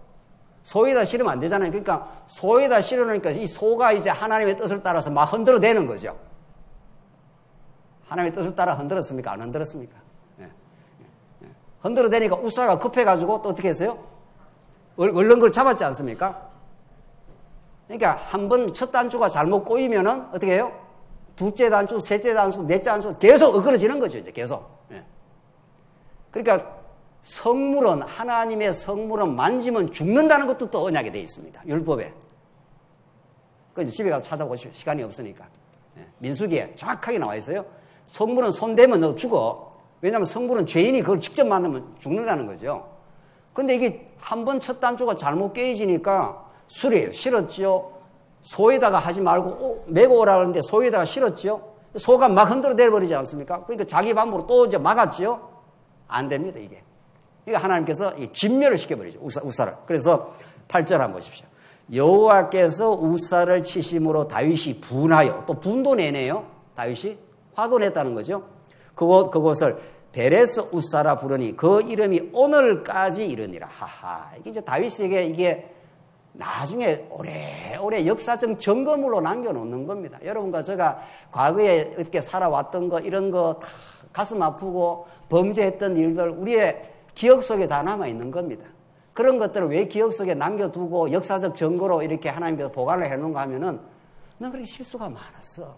소에다 실으면 안 되잖아요. 그러니까 소에다 실어놓으니까 이 소가 이제 하나님의 뜻을 따라서 막 흔들어대는 거죠. 하나님의 뜻을 따라 흔들었습니까? 안 흔들었습니까? 흔들어대니까 우사가 급해가지고 또 어떻게 했어요? 얼른 그걸 잡았지 않습니까? 그러니까 한 번 첫 단추가 잘못 꼬이면은 어떻게 해요? 둘째 단추, 셋째 단추, 넷째 단추 계속 어그러지는 거죠, 이제 계속. 그러니까 성물은, 하나님의 성물은 만지면 죽는다는 것도 또 언약에 되어 있습니다. 율법에. 그 이제 집에 가서 찾아보십시오. 시간이 없으니까. 민수기에 정확하게 나와 있어요. 성물은 손대면 너 죽어. 왜냐하면 성물은 죄인이 그걸 직접 만나면 죽는다는 거죠. 근데 이게 한 번 첫 단추가 잘못 깨어지니까 수리예요. 실었지요. 소에다가 하지 말고 메고 오라 그러는데 소에다가 실었지요. 소가 막 흔들어 내버리지 않습니까? 그러니까 자기 방법으로 또 이제 막았지요. 안 됩니다, 이게. 그러니까 하나님께서 진멸을 시켜버리죠. 우사를. 그래서 8절 한번 보십시오. 여호와께서 우사를 치심으로 다윗이 분하여, 또 분도 내네요. 다윗이 화도 냈다는 거죠. 그곳을 베레스 우사라 부르니 그 이름이 오늘까지 이르니라. 하하. 이게 이제 다윗에게 이게 나중에 오래오래 역사적 증거물로 남겨놓는 겁니다. 여러분과 제가 과거에 어떻게 살아왔던 거, 이런 거 다 가슴 아프고 범죄했던 일들 우리의 기억 속에 다 남아있는 겁니다. 그런 것들을 왜 기억 속에 남겨두고 역사적 증거로 이렇게 하나님께서 보관을 해놓은가 하면은 너는 그렇게 실수가 많았어.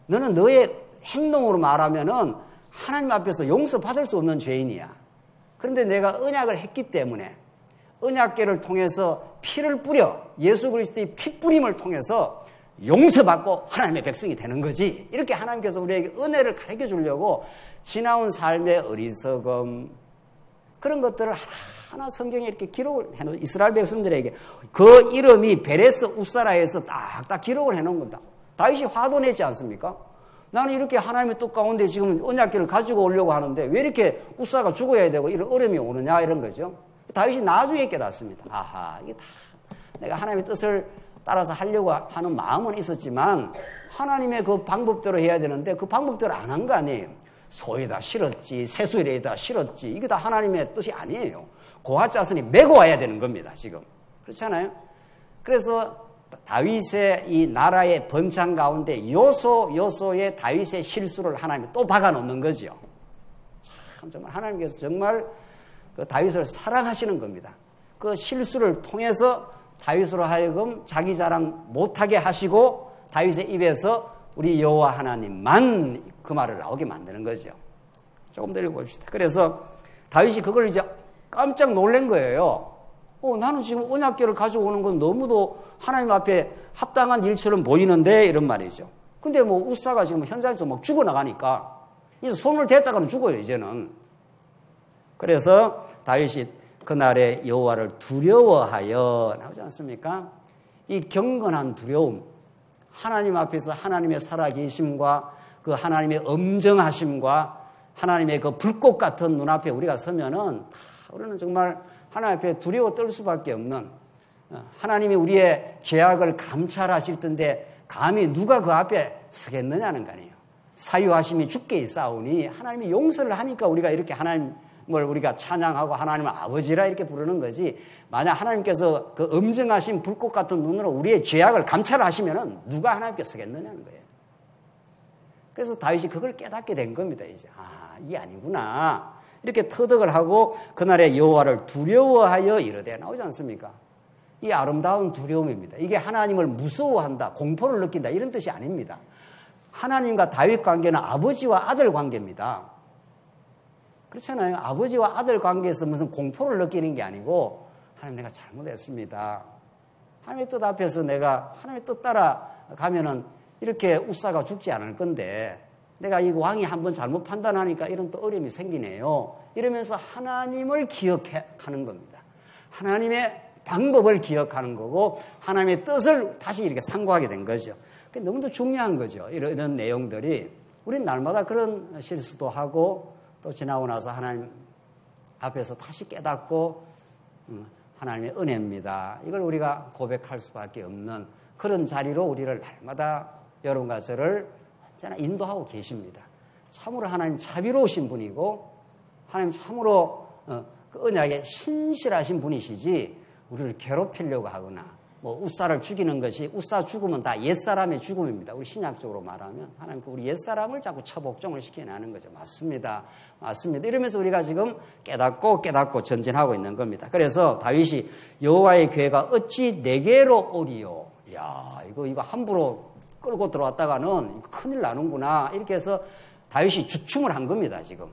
너는 너의 행동으로 말하면은 하나님 앞에서 용서받을 수 없는 죄인이야. 그런데 내가 언약을 했기 때문에 언약궤를 통해서 피를 뿌려 예수 그리스도의 피 뿌림을 통해서 용서받고 하나님의 백성이 되는 거지. 이렇게 하나님께서 우리에게 은혜를 가르쳐 주려고 지나온 삶의 어리석음 그런 것들을 하나하나 성경에 이렇게 기록을 해놓은 이스라엘 백성들에게 그 이름이 베레스 우사라에서 딱딱 기록을 해놓은 겁니다. 다윗이 화도 냈지 않습니까? 나는 이렇게 하나님의 뜻 가운데 지금 언약궤를 가지고 오려고 하는데 왜 이렇게 우사가 죽어야 되고 이런 어려움이 오느냐 이런 거죠. 다윗이 나중에 깨닫습니다. 아하, 이게 다 내가 하나님의 뜻을 따라서 하려고 하는 마음은 있었지만 하나님의 그 방법대로 해야 되는데 그 방법대로 안 한 거 아니에요. 소에다 실었지, 세수에다 실었지. 이게 다 하나님의 뜻이 아니에요. 고아자손이 메고 와야 되는 겁니다, 지금. 그렇잖아요? 그래서 다윗의 이 나라의 번창 가운데 요소에 다윗의 실수를 하나님이 또 박아놓는 거죠. 참, 정말 하나님께서 정말 그 다윗을 사랑하시는 겁니다. 그 실수를 통해서 다윗으로 하여금 자기 자랑 못하게 하시고 다윗의 입에서 우리 여호와 하나님만 그 말을 나오게 만드는 거죠. 조금 더 읽어봅시다. 그래서 다윗이 그걸 이제 깜짝 놀란 거예요. 나는 지금 언약궤를 가지고 오는 건 너무도 하나님 앞에 합당한 일처럼 보이는데 이런 말이죠. 근데 뭐 우사가 지금 현장에서 막 죽어나가니까 이제 손을 댔다가는 죽어요, 이제는. 그래서 다윗이 그날에 여호와를 두려워하여 나오지 않습니까? 이 경건한 두려움, 하나님 앞에서 하나님의 살아계심과 그 하나님의 엄정하심과 하나님의 그 불꽃 같은 눈앞에 우리가 서면은 우리는 정말 하나님 앞에 두려워 떨 수밖에 없는, 하나님이 우리의 죄악을 감찰하실 텐데 감히 누가 그 앞에 서겠느냐는 거 아니에요. 사유하심이 주께 있사오니 하나님이 용서를 하니까 우리가 이렇게 하나님을 우리가 찬양하고 하나님을 아버지라 이렇게 부르는 거지. 만약 하나님께서 그 엄정하신 불꽃 같은 눈으로 우리의 죄악을 감찰하시면은 누가 하나님께 서겠느냐는 거예요. 그래서 다윗이 그걸 깨닫게 된 겁니다. 이제 이게 아니구나. 이렇게 터득을 하고 그날의 여호와를 두려워하여 이르되 나오지 않습니까? 이 아름다운 두려움입니다. 이게 하나님을 무서워한다, 공포를 느낀다 이런 뜻이 아닙니다. 하나님과 다윗 관계는 아버지와 아들 관계입니다. 그렇잖아요. 아버지와 아들 관계에서 무슨 공포를 느끼는 게 아니고 하나님 내가 잘못했습니다. 하나님의 뜻 앞에서 내가 하나님의 뜻 따라 가면은 이렇게 우사가 죽지 않을 건데 내가 이 왕이 한번 잘못 판단하니까 이런 또 어려움이 생기네요. 이러면서 하나님을 기억하는 겁니다. 하나님의 방법을 기억하는 거고 하나님의 뜻을 다시 이렇게 상고하게 된 거죠. 너무도 중요한 거죠. 이런 내용들이. 우리는 날마다 그런 실수도 하고 또 지나고 나서 하나님 앞에서 다시 깨닫고 하나님의 은혜입니다. 이걸 우리가 고백할 수밖에 없는 그런 자리로 우리를 날마다 여러분과 저를 언제나 인도하고 계십니다. 참으로 하나님 자비로우신 분이고 하나님 참으로 그 언약에 신실하신 분이시지 우리를 괴롭히려고 하거나 뭐 웃사를 죽이는 것이 웃사 죽으면 다 옛사람의 죽음입니다. 우리 신약적으로 말하면 하나님 우리 옛사람을 자꾸 처복종을 시켜내는 거죠. 맞습니다. 맞습니다. 이러면서 우리가 지금 깨닫고 전진하고 있는 겁니다. 그래서 다윗이 여호와의 괴가 어찌 내게로 오리요. 야, 이거 함부로 끌고 들어왔다가는 큰일 나는구나. 이렇게 해서 다윗이 주춤을 한 겁니다, 지금.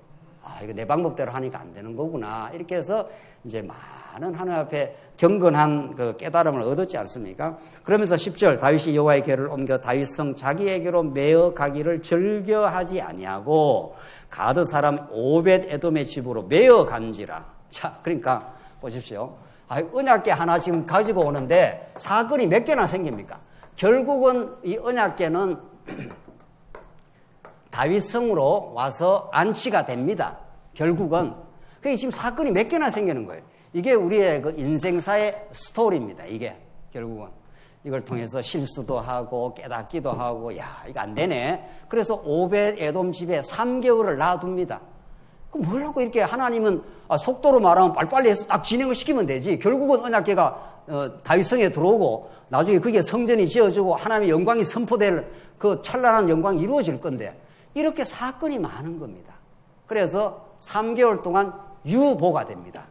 이거 내 방법대로 하니까 안 되는 거구나. 이렇게 해서 이제 많은 하나님 앞에 경건한 그 깨달음을 얻었지 않습니까? 그러면서 10절 다윗이 여호와의 궤를 옮겨 다윗성 자기에게로 메어 가기를 즐겨하지 아니하고 가드 사람 오벳 에돔의 집으로 메어 간지라. 자, 그러니까 보십시오. 언약궤 하나 지금 가지고 오는데 사건이 몇 개나 생깁니까? 결국은 이 언약궤는 다윗성으로 와서 안치가 됩니다. 결국은. 그게 지금 사건이 몇 개나 생기는 거예요. 이게 우리의 그 인생사의 스토리입니다. 이게 결국은. 이걸 통해서 실수도 하고 깨닫기도 하고 야, 이거 안 되네. 그래서 오벳 에돔 집에 3개월을 놔둡니다. 그럼 뭐라고 이렇게 하나님은 속도로 말하면 빨리빨리 해서 딱 진행을 시키면 되지. 결국은 언약궤가 다윗성에 들어오고 나중에 그게 성전이 지어지고 하나님의 영광이 선포될 그 찬란한 영광이 이루어질 건데 이렇게 사건이 많은 겁니다. 그래서 3개월 동안 유보가 됩니다.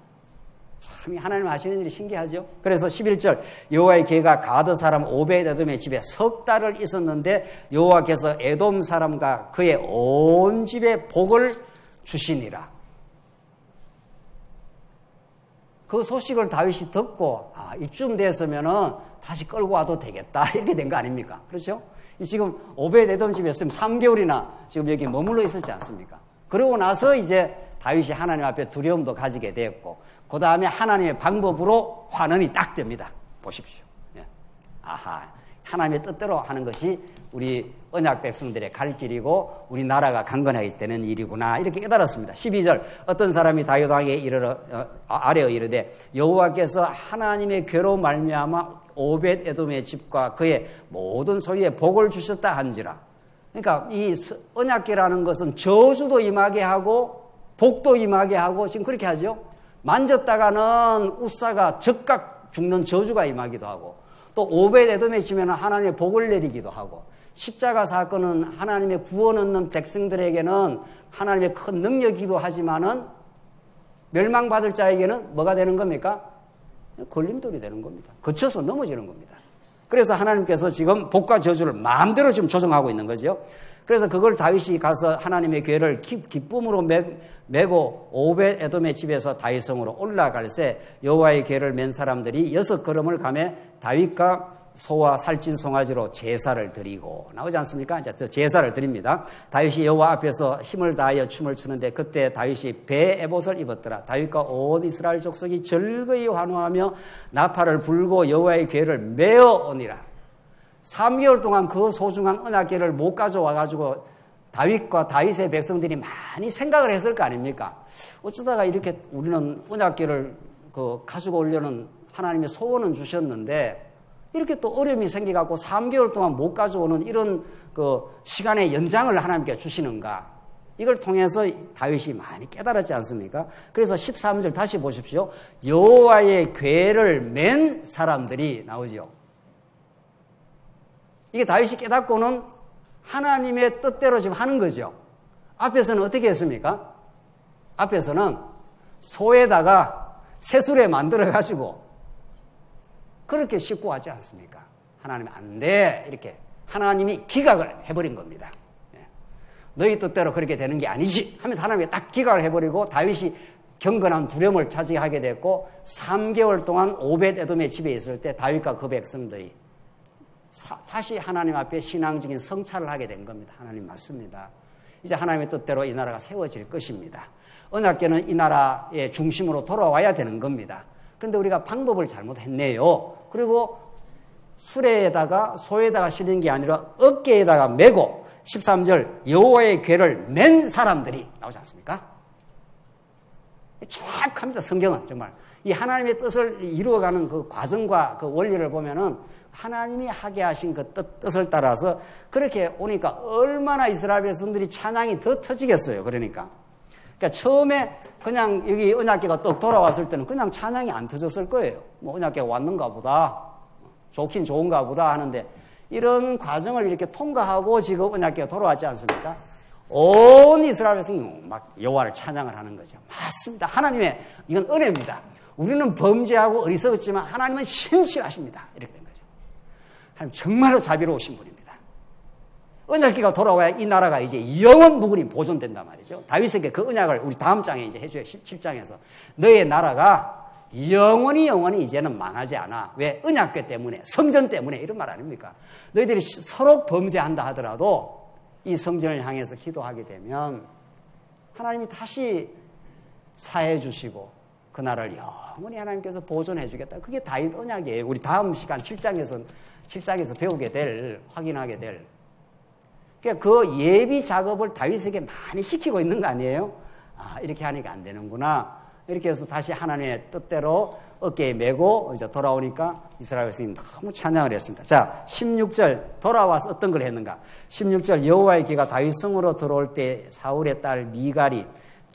참 하나님 아시는 일이 신기하죠. 그래서 11절 여호와의 궤가 가드 사람 오벳 에돔의 집에 석 달을 있었는데 여호와께서 에돔 사람과 그의 온 집에 복을 주시니라. 그 소식을 다윗이 듣고 이쯤 됐으면은 다시 끌고 와도 되겠다 이렇게 된 거 아닙니까? 그렇죠? 지금 오벳 에돔 집에 있으면 3개월이나 지금 여기 머물러 있었지 않습니까? 그러고 나서 이제 다윗이 하나님 앞에 두려움도 가지게 되었고 그 다음에 하나님의 방법으로 환원이 딱 됩니다. 보십시오. 하나님의 뜻대로 하는 것이 우리 언약 백성들의 갈 길이고 우리 나라가 강건하게 되는 일이구나 이렇게 깨달았습니다. 12절 어떤 사람이 다윗 왕에게 아뢰어 이르되 여호와께서 하나님의 괴로 말미암아 오벳 에돔의 집과 그의 모든 소유에 복을 주셨다 한지라. 그러니까 이 언약궤라는 것은 저주도 임하게 하고 복도 임하게 하고 지금 그렇게 하죠. 만졌다가는 웃사가 즉각 죽는 저주가 임하기도 하고 또 오벳 에돔에 집에는 하나님의 복을 내리기도 하고 십자가 사건은 하나님의 구원 얻는 백성들에게는 하나님의 큰 능력이기도 하지만은 멸망받을 자에게는 뭐가 되는 겁니까? 걸림돌이 되는 겁니다. 거쳐서 넘어지는 겁니다. 그래서 하나님께서 지금 복과 저주를 마음대로 지금 조정하고 있는 거죠. 그래서 그걸 다윗이 가서 하나님의 궤를 기쁨으로 메고 오벳 에돔의 집에서 다윗성으로 올라갈새 여호와의 궤를 맨 사람들이 6걸음을 가매 다윗과 소와 살찐 송아지로 제사를 드리고 나오지 않습니까? 이제 제사를 드립니다. 다윗이 여호와 앞에서 힘을 다하여 춤을 추는데 그때 다윗이 배 에봇을 입었더라. 다윗과 온 이스라엘 족속이 즐거이 환호하며 나팔을 불고 여호와의 궤를 메어 오니라. 3개월 동안 그 소중한 언약궤를 못 가져와가지고 다윗과 다윗의 백성들이 많이 생각을 했을 거 아닙니까? 어쩌다가 이렇게 우리는 언약궤를 가지고 오려는 하나님의 소원은 주셨는데 이렇게 또 어려움이 생겨갖고 3개월 동안 못 가져오는 이런 시간의 연장을 하나님께 주시는가? 이걸 통해서 다윗이 많이 깨달았지 않습니까? 그래서 13절 다시 보십시오. 여호와의 궤를 맨 사람들이 나오죠. 이게 다윗이 깨닫고는 하나님의 뜻대로 지금 하는 거죠. 앞에서는 어떻게 했습니까? 앞에서는 소에다가 새술에 만들어가지고 그렇게 싣고 하지 않습니까? 하나님 안 돼. 이렇게 하나님이 기각을 해버린 겁니다. 너희 뜻대로 그렇게 되는 게 아니지 하면서 하나님이 딱 기각을 해버리고 다윗이 경건한 두려움을 차지하게 됐고 3개월 동안 오벳 에돔의 집에 있을 때 다윗과 그 백성들이 다시 하나님 앞에 신앙적인 성찰을 하게 된 겁니다. 하나님 맞습니다. 이제 하나님의 뜻대로 이 나라가 세워질 것입니다. 언약궤는 이 나라의 중심으로 돌아와야 되는 겁니다. 그런데 우리가 방법을 잘못했네요. 그리고 수레에다가 소에다가 실린 게 아니라 어깨에다가 메고 13절 여호와의 궤를 맨 사람들이 나오지 않습니까? 정확합니다. 성경은 정말. 이 하나님의 뜻을 이루어가는 그 과정과 그 원리를 보면은 하나님이 하게 하신 그 뜻을 따라서 그렇게 오니까 얼마나 이스라엘 백성들이 찬양이 더 터지겠어요. 그러니까 처음에 그냥 여기 언약궤가 떡 돌아왔을 때는 그냥 찬양이 안 터졌을 거예요. 뭐 언약궤가 왔는가 보다, 좋긴 좋은가 보다 하는데 이런 과정을 이렇게 통과하고 지금 언약궤가 돌아왔지 않습니까? 온 이스라엘 백성이 막 여호와를 찬양을 하는 거죠. 맞습니다. 하나님의 이건 은혜입니다. 우리는 범죄하고 어리석었지만 하나님은 신실하십니다. 이렇게 된 거죠. 하나님 정말로 자비로우신 분입니다. 언약궤가 돌아와야 이 나라가 이제 영원 무근히 보존된단 말이죠. 다윗에게 그 언약을 우리 다음 장에 이제 해줘요. 17장에서 너의 나라가 영원히 이제는 망하지 않아. 왜? 언약궤 때문에, 성전 때문에 이런 말 아닙니까? 너희들이 서로 범죄한다 하더라도 이 성전을 향해서 기도하게 되면 하나님이 다시 사해 주시고 그 나라를 영원히 하나님께서 보존해 주겠다. 그게 다윗 언약이에요. 우리 다음 시간 7장에서 배우게 될, 확인하게 될. 그러니까 그 예비 작업을 다윗에게 많이 시키고 있는 거 아니에요? 아, 이렇게 하니까 안 되는구나. 이렇게 해서 다시 하나님의 뜻대로 어깨에 메고 이제 돌아오니까 이스라엘 백성이 너무 찬양을 했습니다. 자, 16절 돌아와서 어떤 걸 했는가? 16절 여호와의 귀가 다윗 성으로 들어올 때 사울의 딸 미갈이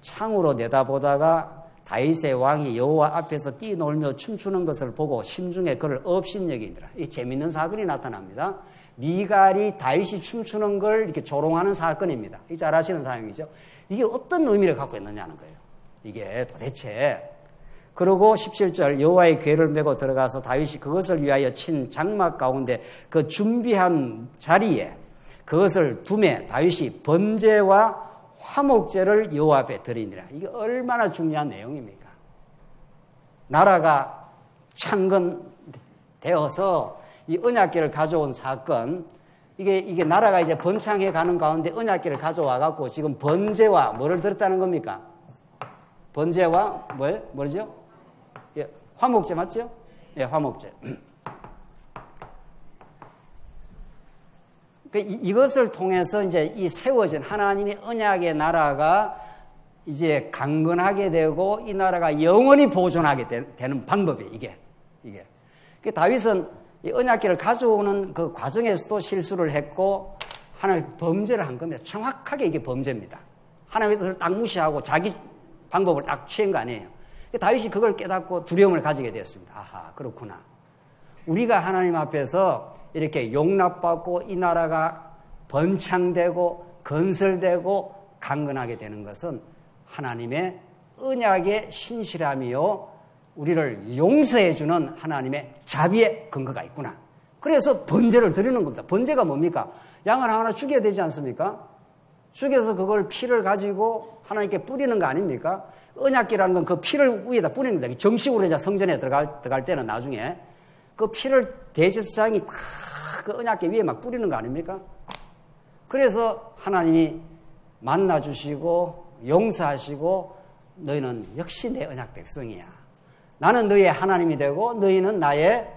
창으로 내다보다가 다윗의 왕이 여호와 앞에서 뛰놀며 춤추는 것을 보고 심중에 그를 업신여기니라. 이 재밌는 사건이 나타납니다. 미갈이 다윗이 춤추는 걸 이렇게 조롱하는 사건입니다. 이 잘 아시는 사람이죠. 이게 어떤 의미를 갖고 있느냐는 거예요. 이게 도대체. 그리고 17절 여호와의 궤를 메고 들어가서 다윗이 그것을 위하여 친 장막 가운데 그 준비한 자리에 그것을 두매 다윗이 번제와 화목제를 여호와 앞에 드리니라. 이게 얼마나 중요한 내용입니까? 나라가 창건되어서 이 언약궤를 가져온 사건, 이게 나라가 이제 번창해 가는 가운데 언약궤를 가져와 갖고 지금 번제와 뭐를 드렸다는 겁니까? 번제와 뭐죠? 예, 화목제 맞죠? 예, 화목제. 이것을 통해서 이제 이 세워진 하나님의 언약의 나라가 이제 강건하게 되고 이 나라가 영원히 보존하게 되는 방법이에요. 이게. 다윗은 이 언약궤를 가져오는 그 과정에서도 실수를 했고 하나님 범죄를 한 겁니다. 정확하게 이게 범죄입니다. 하나님의 뜻을 딱 무시하고 자기 방법을 딱 취한 거 아니에요. 다윗이 그걸 깨닫고 두려움을 가지게 되었습니다. 아하, 그렇구나. 우리가 하나님 앞에서 이렇게 용납받고 이 나라가 번창되고 건설되고 강건하게 되는 것은 하나님의 언약의 신실함이요 우리를 용서해주는 하나님의 자비의 근거가 있구나. 그래서 번제를 드리는 겁니다. 번제가 뭡니까? 양을 하나 죽여야 되지 않습니까? 죽여서 그걸 피를 가지고 하나님께 뿌리는 거 아닙니까? 언약궤라는 건 그 피를 위에다 뿌리는 겁니다. 정식으로 이제 성전에 들어갈 때는 나중에 그 피를 대제사장이 다 그 언약궤 위에 막 뿌리는 거 아닙니까? 그래서 하나님이 만나주시고 용서하시고 너희는 역시 내 언약 백성이야. 나는 너희의 하나님이 되고 너희는 나의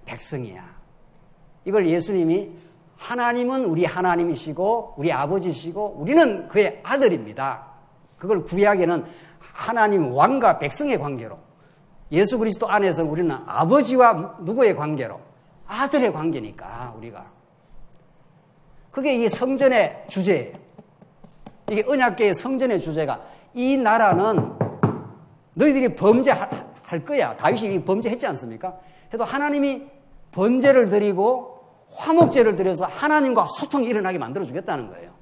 백성이야. 이걸 예수님이 하나님은 우리 하나님이시고 우리 아버지시고 우리는 그의 아들입니다. 그걸 구약에는 하나님 왕과 백성의 관계로 예수 그리스도 안에서 우리는 아버지와 누구의 관계로? 아들의 관계니까 우리가. 그게 이 성전의 주제예요. 이게 언약궤의 성전의 주제가 이 나라는 너희들이 범죄할 거야. 다윗이 범죄했지 않습니까? 그래도 하나님이 번제를 드리고 화목제를 드려서 하나님과 소통이 일어나게 만들어주겠다는 거예요.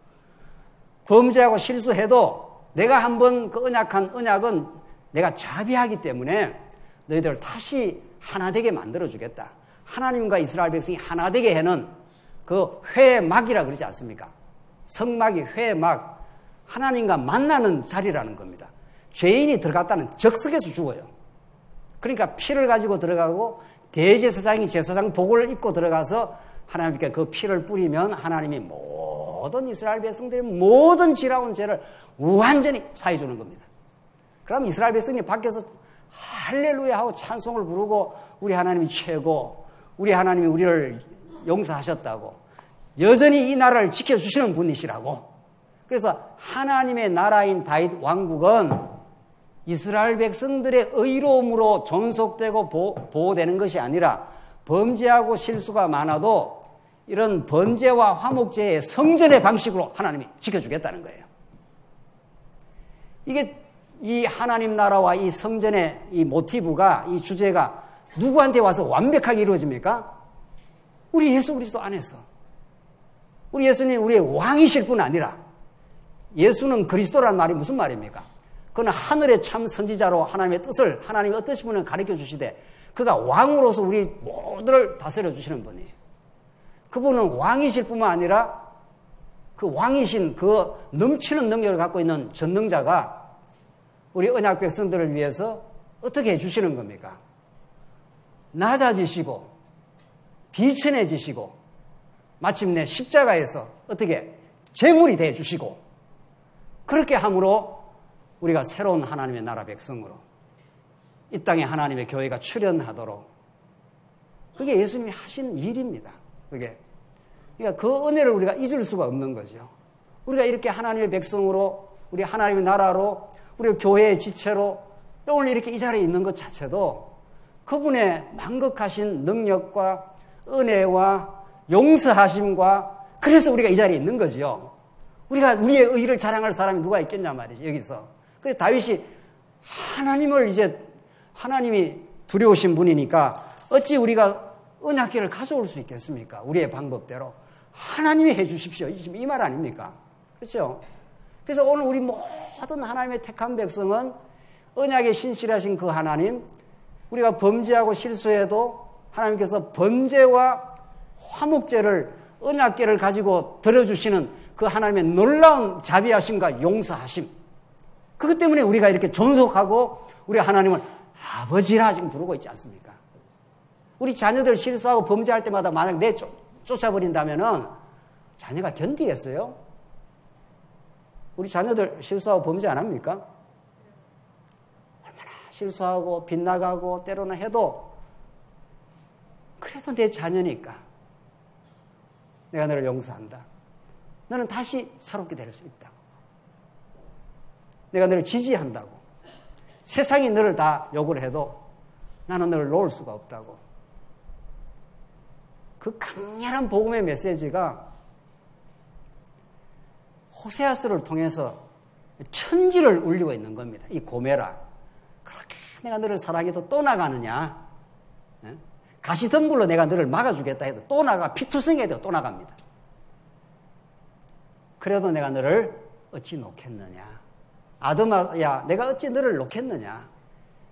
범죄하고 실수해도 내가 한번 그 언약은 내가 자비하기 때문에 너희들을 다시 하나 되게 만들어주겠다. 하나님과 이스라엘 백성이 하나 되게 해는 그 회막이라 그러지 않습니까? 성막이 회막, 하나님과 만나는 자리라는 겁니다. 죄인이 들어갔다는 적석에서 죽어요. 그러니까 피를 가지고 들어가고 대제사장이 제사장 복을 입고 들어가서 하나님께 그 피를 뿌리면 하나님이 모든 이스라엘 백성들의 모든 지라운 죄를 완전히 사해주는 겁니다. 그럼 이스라엘 백성이 밖에서 할렐루야 하고 찬송을 부르고 우리 하나님이 최고, 우리 하나님이 우리를 용서하셨다고, 여전히 이 나라를 지켜주시는 분이시라고. 그래서 하나님의 나라인 다윗 왕국은 이스라엘 백성들의 의로움으로 존속되고 보호되는 것이 아니라 범죄하고 실수가 많아도 이런 번제와 화목제의 성전의 방식으로 하나님이 지켜주겠다는 거예요. 이게 이 하나님 나라와 이 성전의 이 모티브가, 이 주제가 누구한테 와서 완벽하게 이루어집니까? 우리 예수 그리스도 안에서. 우리 예수님 우리의 왕이실 뿐 아니라 예수는 그리스도란 말이 무슨 말입니까? 그는 하늘의 참 선지자로 하나님의 뜻을 하나님이 어떠신 분을 가르쳐 주시되 그가 왕으로서 우리 모두를 다스려 주시는 분이에요. 그분은 왕이실 뿐만 아니라 그 왕이신 그 넘치는 능력을 갖고 있는 전능자가 우리 언약 백성들을 위해서 어떻게 해주시는 겁니까? 낮아지시고 비천해지시고 마침내 십자가에서 어떻게 제물이 되어주시고 그렇게 함으로 우리가 새로운 하나님의 나라 백성으로 이 땅에 하나님의 교회가 출현하도록 그게 예수님이 하신 일입니다. 그러니까 그 은혜를 우리가 잊을 수가 없는 거죠. 우리가 이렇게 하나님의 백성으로 우리 하나님의 나라로 우리 교회의 지체로 오늘 이렇게 이 자리에 있는 것 자체도 그분의 만극하신 능력과 은혜와 용서하심과 그래서 우리가 이 자리에 있는 거죠. 우리가 우리의 의의를 자랑할 사람이 누가 있겠냐 말이죠. 여기서. 그래서 다윗이 하나님이 두려우신 분이니까 어찌 우리가 언약궤를 가져올 수 있겠습니까? 우리의 방법대로. 하나님이 해 주십시오. 이 말 아닙니까? 그렇죠? 그래서 오늘 우리 모든 하나님의 택한 백성은 언약에 신실하신 그 하나님, 우리가 범죄하고 실수해도 하나님께서 번제와 화목제를 언약궤를 가지고 드려주시는 그 하나님의 놀라운 자비하심과 용서하심. 그것 때문에 우리가 이렇게 존속하고 우리 하나님을 아버지라 지금 부르고 있지 않습니까? 우리 자녀들 실수하고 범죄할 때마다 만약 쫓아버린다면은 자녀가 견디겠어요? 우리 자녀들 실수하고 범죄 안 합니까? 얼마나 실수하고 빗나가고 때로는 해도 그래도 내 자녀니까 내가 너를 용서한다. 너는 다시 새롭게 될 수 있다고. 내가 너를 지지한다고. 세상이 너를 다 욕을 해도 나는 너를 놓을 수가 없다고. 그 강렬한 복음의 메시지가 호세아스를 통해서 천지를 울리고 있는 겁니다. 이 고메라. 그렇게 내가 너를 사랑해도 또 나가느냐. 가시덤불로 내가 너를 막아주겠다 해도 또 나가. 피투성이해도 또 나갑니다. 그래도 내가 너를 어찌 놓겠느냐. 아드마야 내가 어찌 너를 놓겠느냐.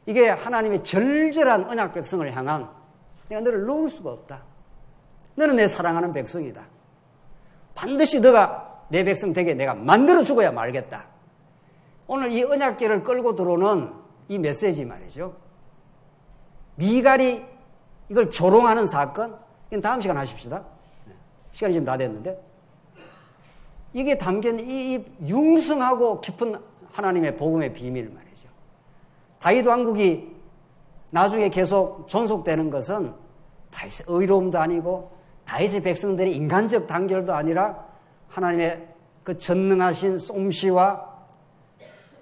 이게 하나님의 절절한 언약 백성을 향한 내가 너를 놓을 수가 없다. 너는 내 사랑하는 백성이다. 반드시 너가 내 백성 되게 내가 만들어 주고야 말겠다. 오늘 이 언약궤를 끌고 들어오는 이 메시지 말이죠. 미갈이 이걸 조롱하는 사건, 이건 다음 시간 하십시다. 시간이 지금 다 됐는데. 이게 담긴 이 융성하고 깊은 하나님의 복음의 비밀 말이죠. 다윗 왕국이 나중에 계속 존속되는 것은 다윗의 의로움도 아니고 다윗의 백성들의 인간적 단결도 아니라 하나님의 그 전능하신 솜씨와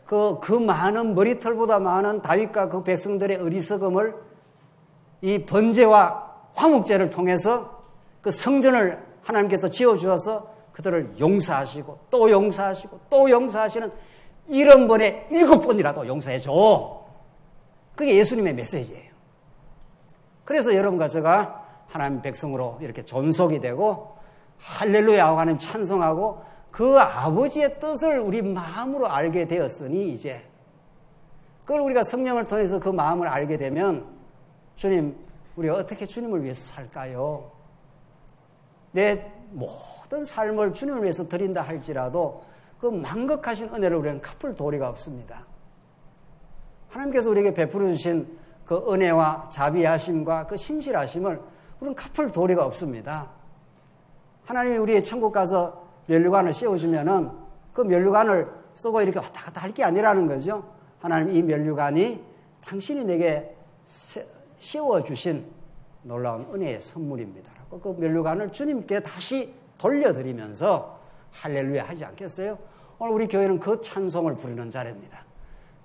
그 많은 머리털보다 많은 다윗과 그 백성들의 어리석음을 이 번제와 화목제를 통해서 그 성전을 하나님께서 지어주어서 그들을 용서하시고 또 용서하시고 또 용서하시는 이런 번에 7번이라도 용서해줘. 그게 예수님의 메시지예요. 그래서 여러분과 제가 하나님 백성으로 이렇게 존속이 되고 할렐루야 하고 하나님 찬송하고 그 아버지의 뜻을 우리 마음으로 알게 되었으니 이제 그걸 우리가 성령을 통해서 그 마음을 알게 되면 주님, 우리가 어떻게 주님을 위해서 살까요? 내 모든 삶을 주님을 위해서 드린다 할지라도 그 만극하신 은혜를 우리는 갚을 도리가 없습니다. 하나님께서 우리에게 베풀어 주신 그 은혜와 자비하심과 그 신실하심을 우리는 갚을 도리가 없습니다. 하나님이 우리의 천국 가서 면류관을 씌워주면은 그 면류관을 쓰고 이렇게 왔다 갔다 할 게 아니라는 거죠. 하나님 이 면류관이 당신이 내게 씌워주신 놀라운 은혜의 선물입니다. 그 면류관을 주님께 다시 돌려드리면서 할렐루야 하지 않겠어요? 오늘 우리 교회는 그 찬송을 부르는 자리입니다.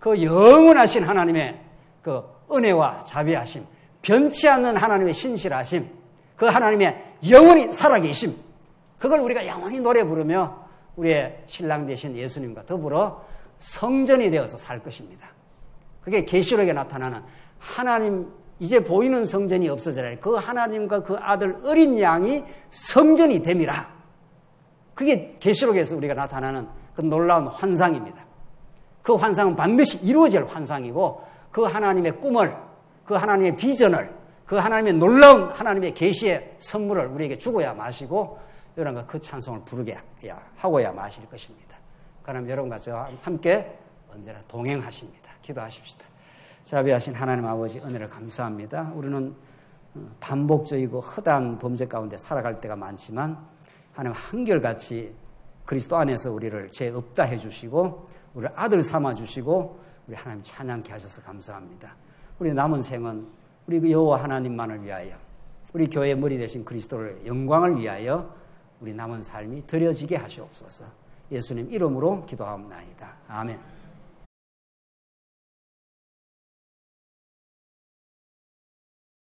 그 영원하신 하나님의 그 은혜와 자비하심, 변치 않는 하나님의 신실하심, 그 하나님의 영원히 살아계심, 그걸 우리가 영원히 노래 부르며 우리의 신랑 되신 예수님과 더불어 성전이 되어서 살 것입니다. 그게 계시록에 나타나는 하나님, 이제 보이는 성전이 없어져라. 그 하나님과 그 아들 어린 양이 성전이 됨이라. 그게 계시록에서 우리가 나타나는 그 놀라운 환상입니다. 그 환상은 반드시 이루어질 환상이고, 그 하나님의 꿈을, 그 하나님의 비전을, 그 하나님의 놀라운 하나님의 계시의 선물을 우리에게 주고야 마시고, 여러분과 그 찬송을 부르게 하고야 마실 것입니다. 그럼 여러분과 저와 함께 언제나 동행하십니다. 기도하십시다. 자비하신 하나님 아버지, 은혜를 감사합니다. 우리는 반복적이고 허다한 범죄 가운데 살아갈 때가 많지만 하나님 한결같이 그리스도 안에서 우리를 죄 없다 해주시고 우리를 아들 삼아주시고 우리 하나님 찬양케 하셔서 감사합니다. 우리 남은 생은 우리 그 여호와 하나님만을 위하여, 우리 교회의 머리 되신 그리스도의 영광을 위하여 우리 남은 삶이 드려지게 하시옵소서. 예수님 이름으로 기도하옵나이다. 아멘.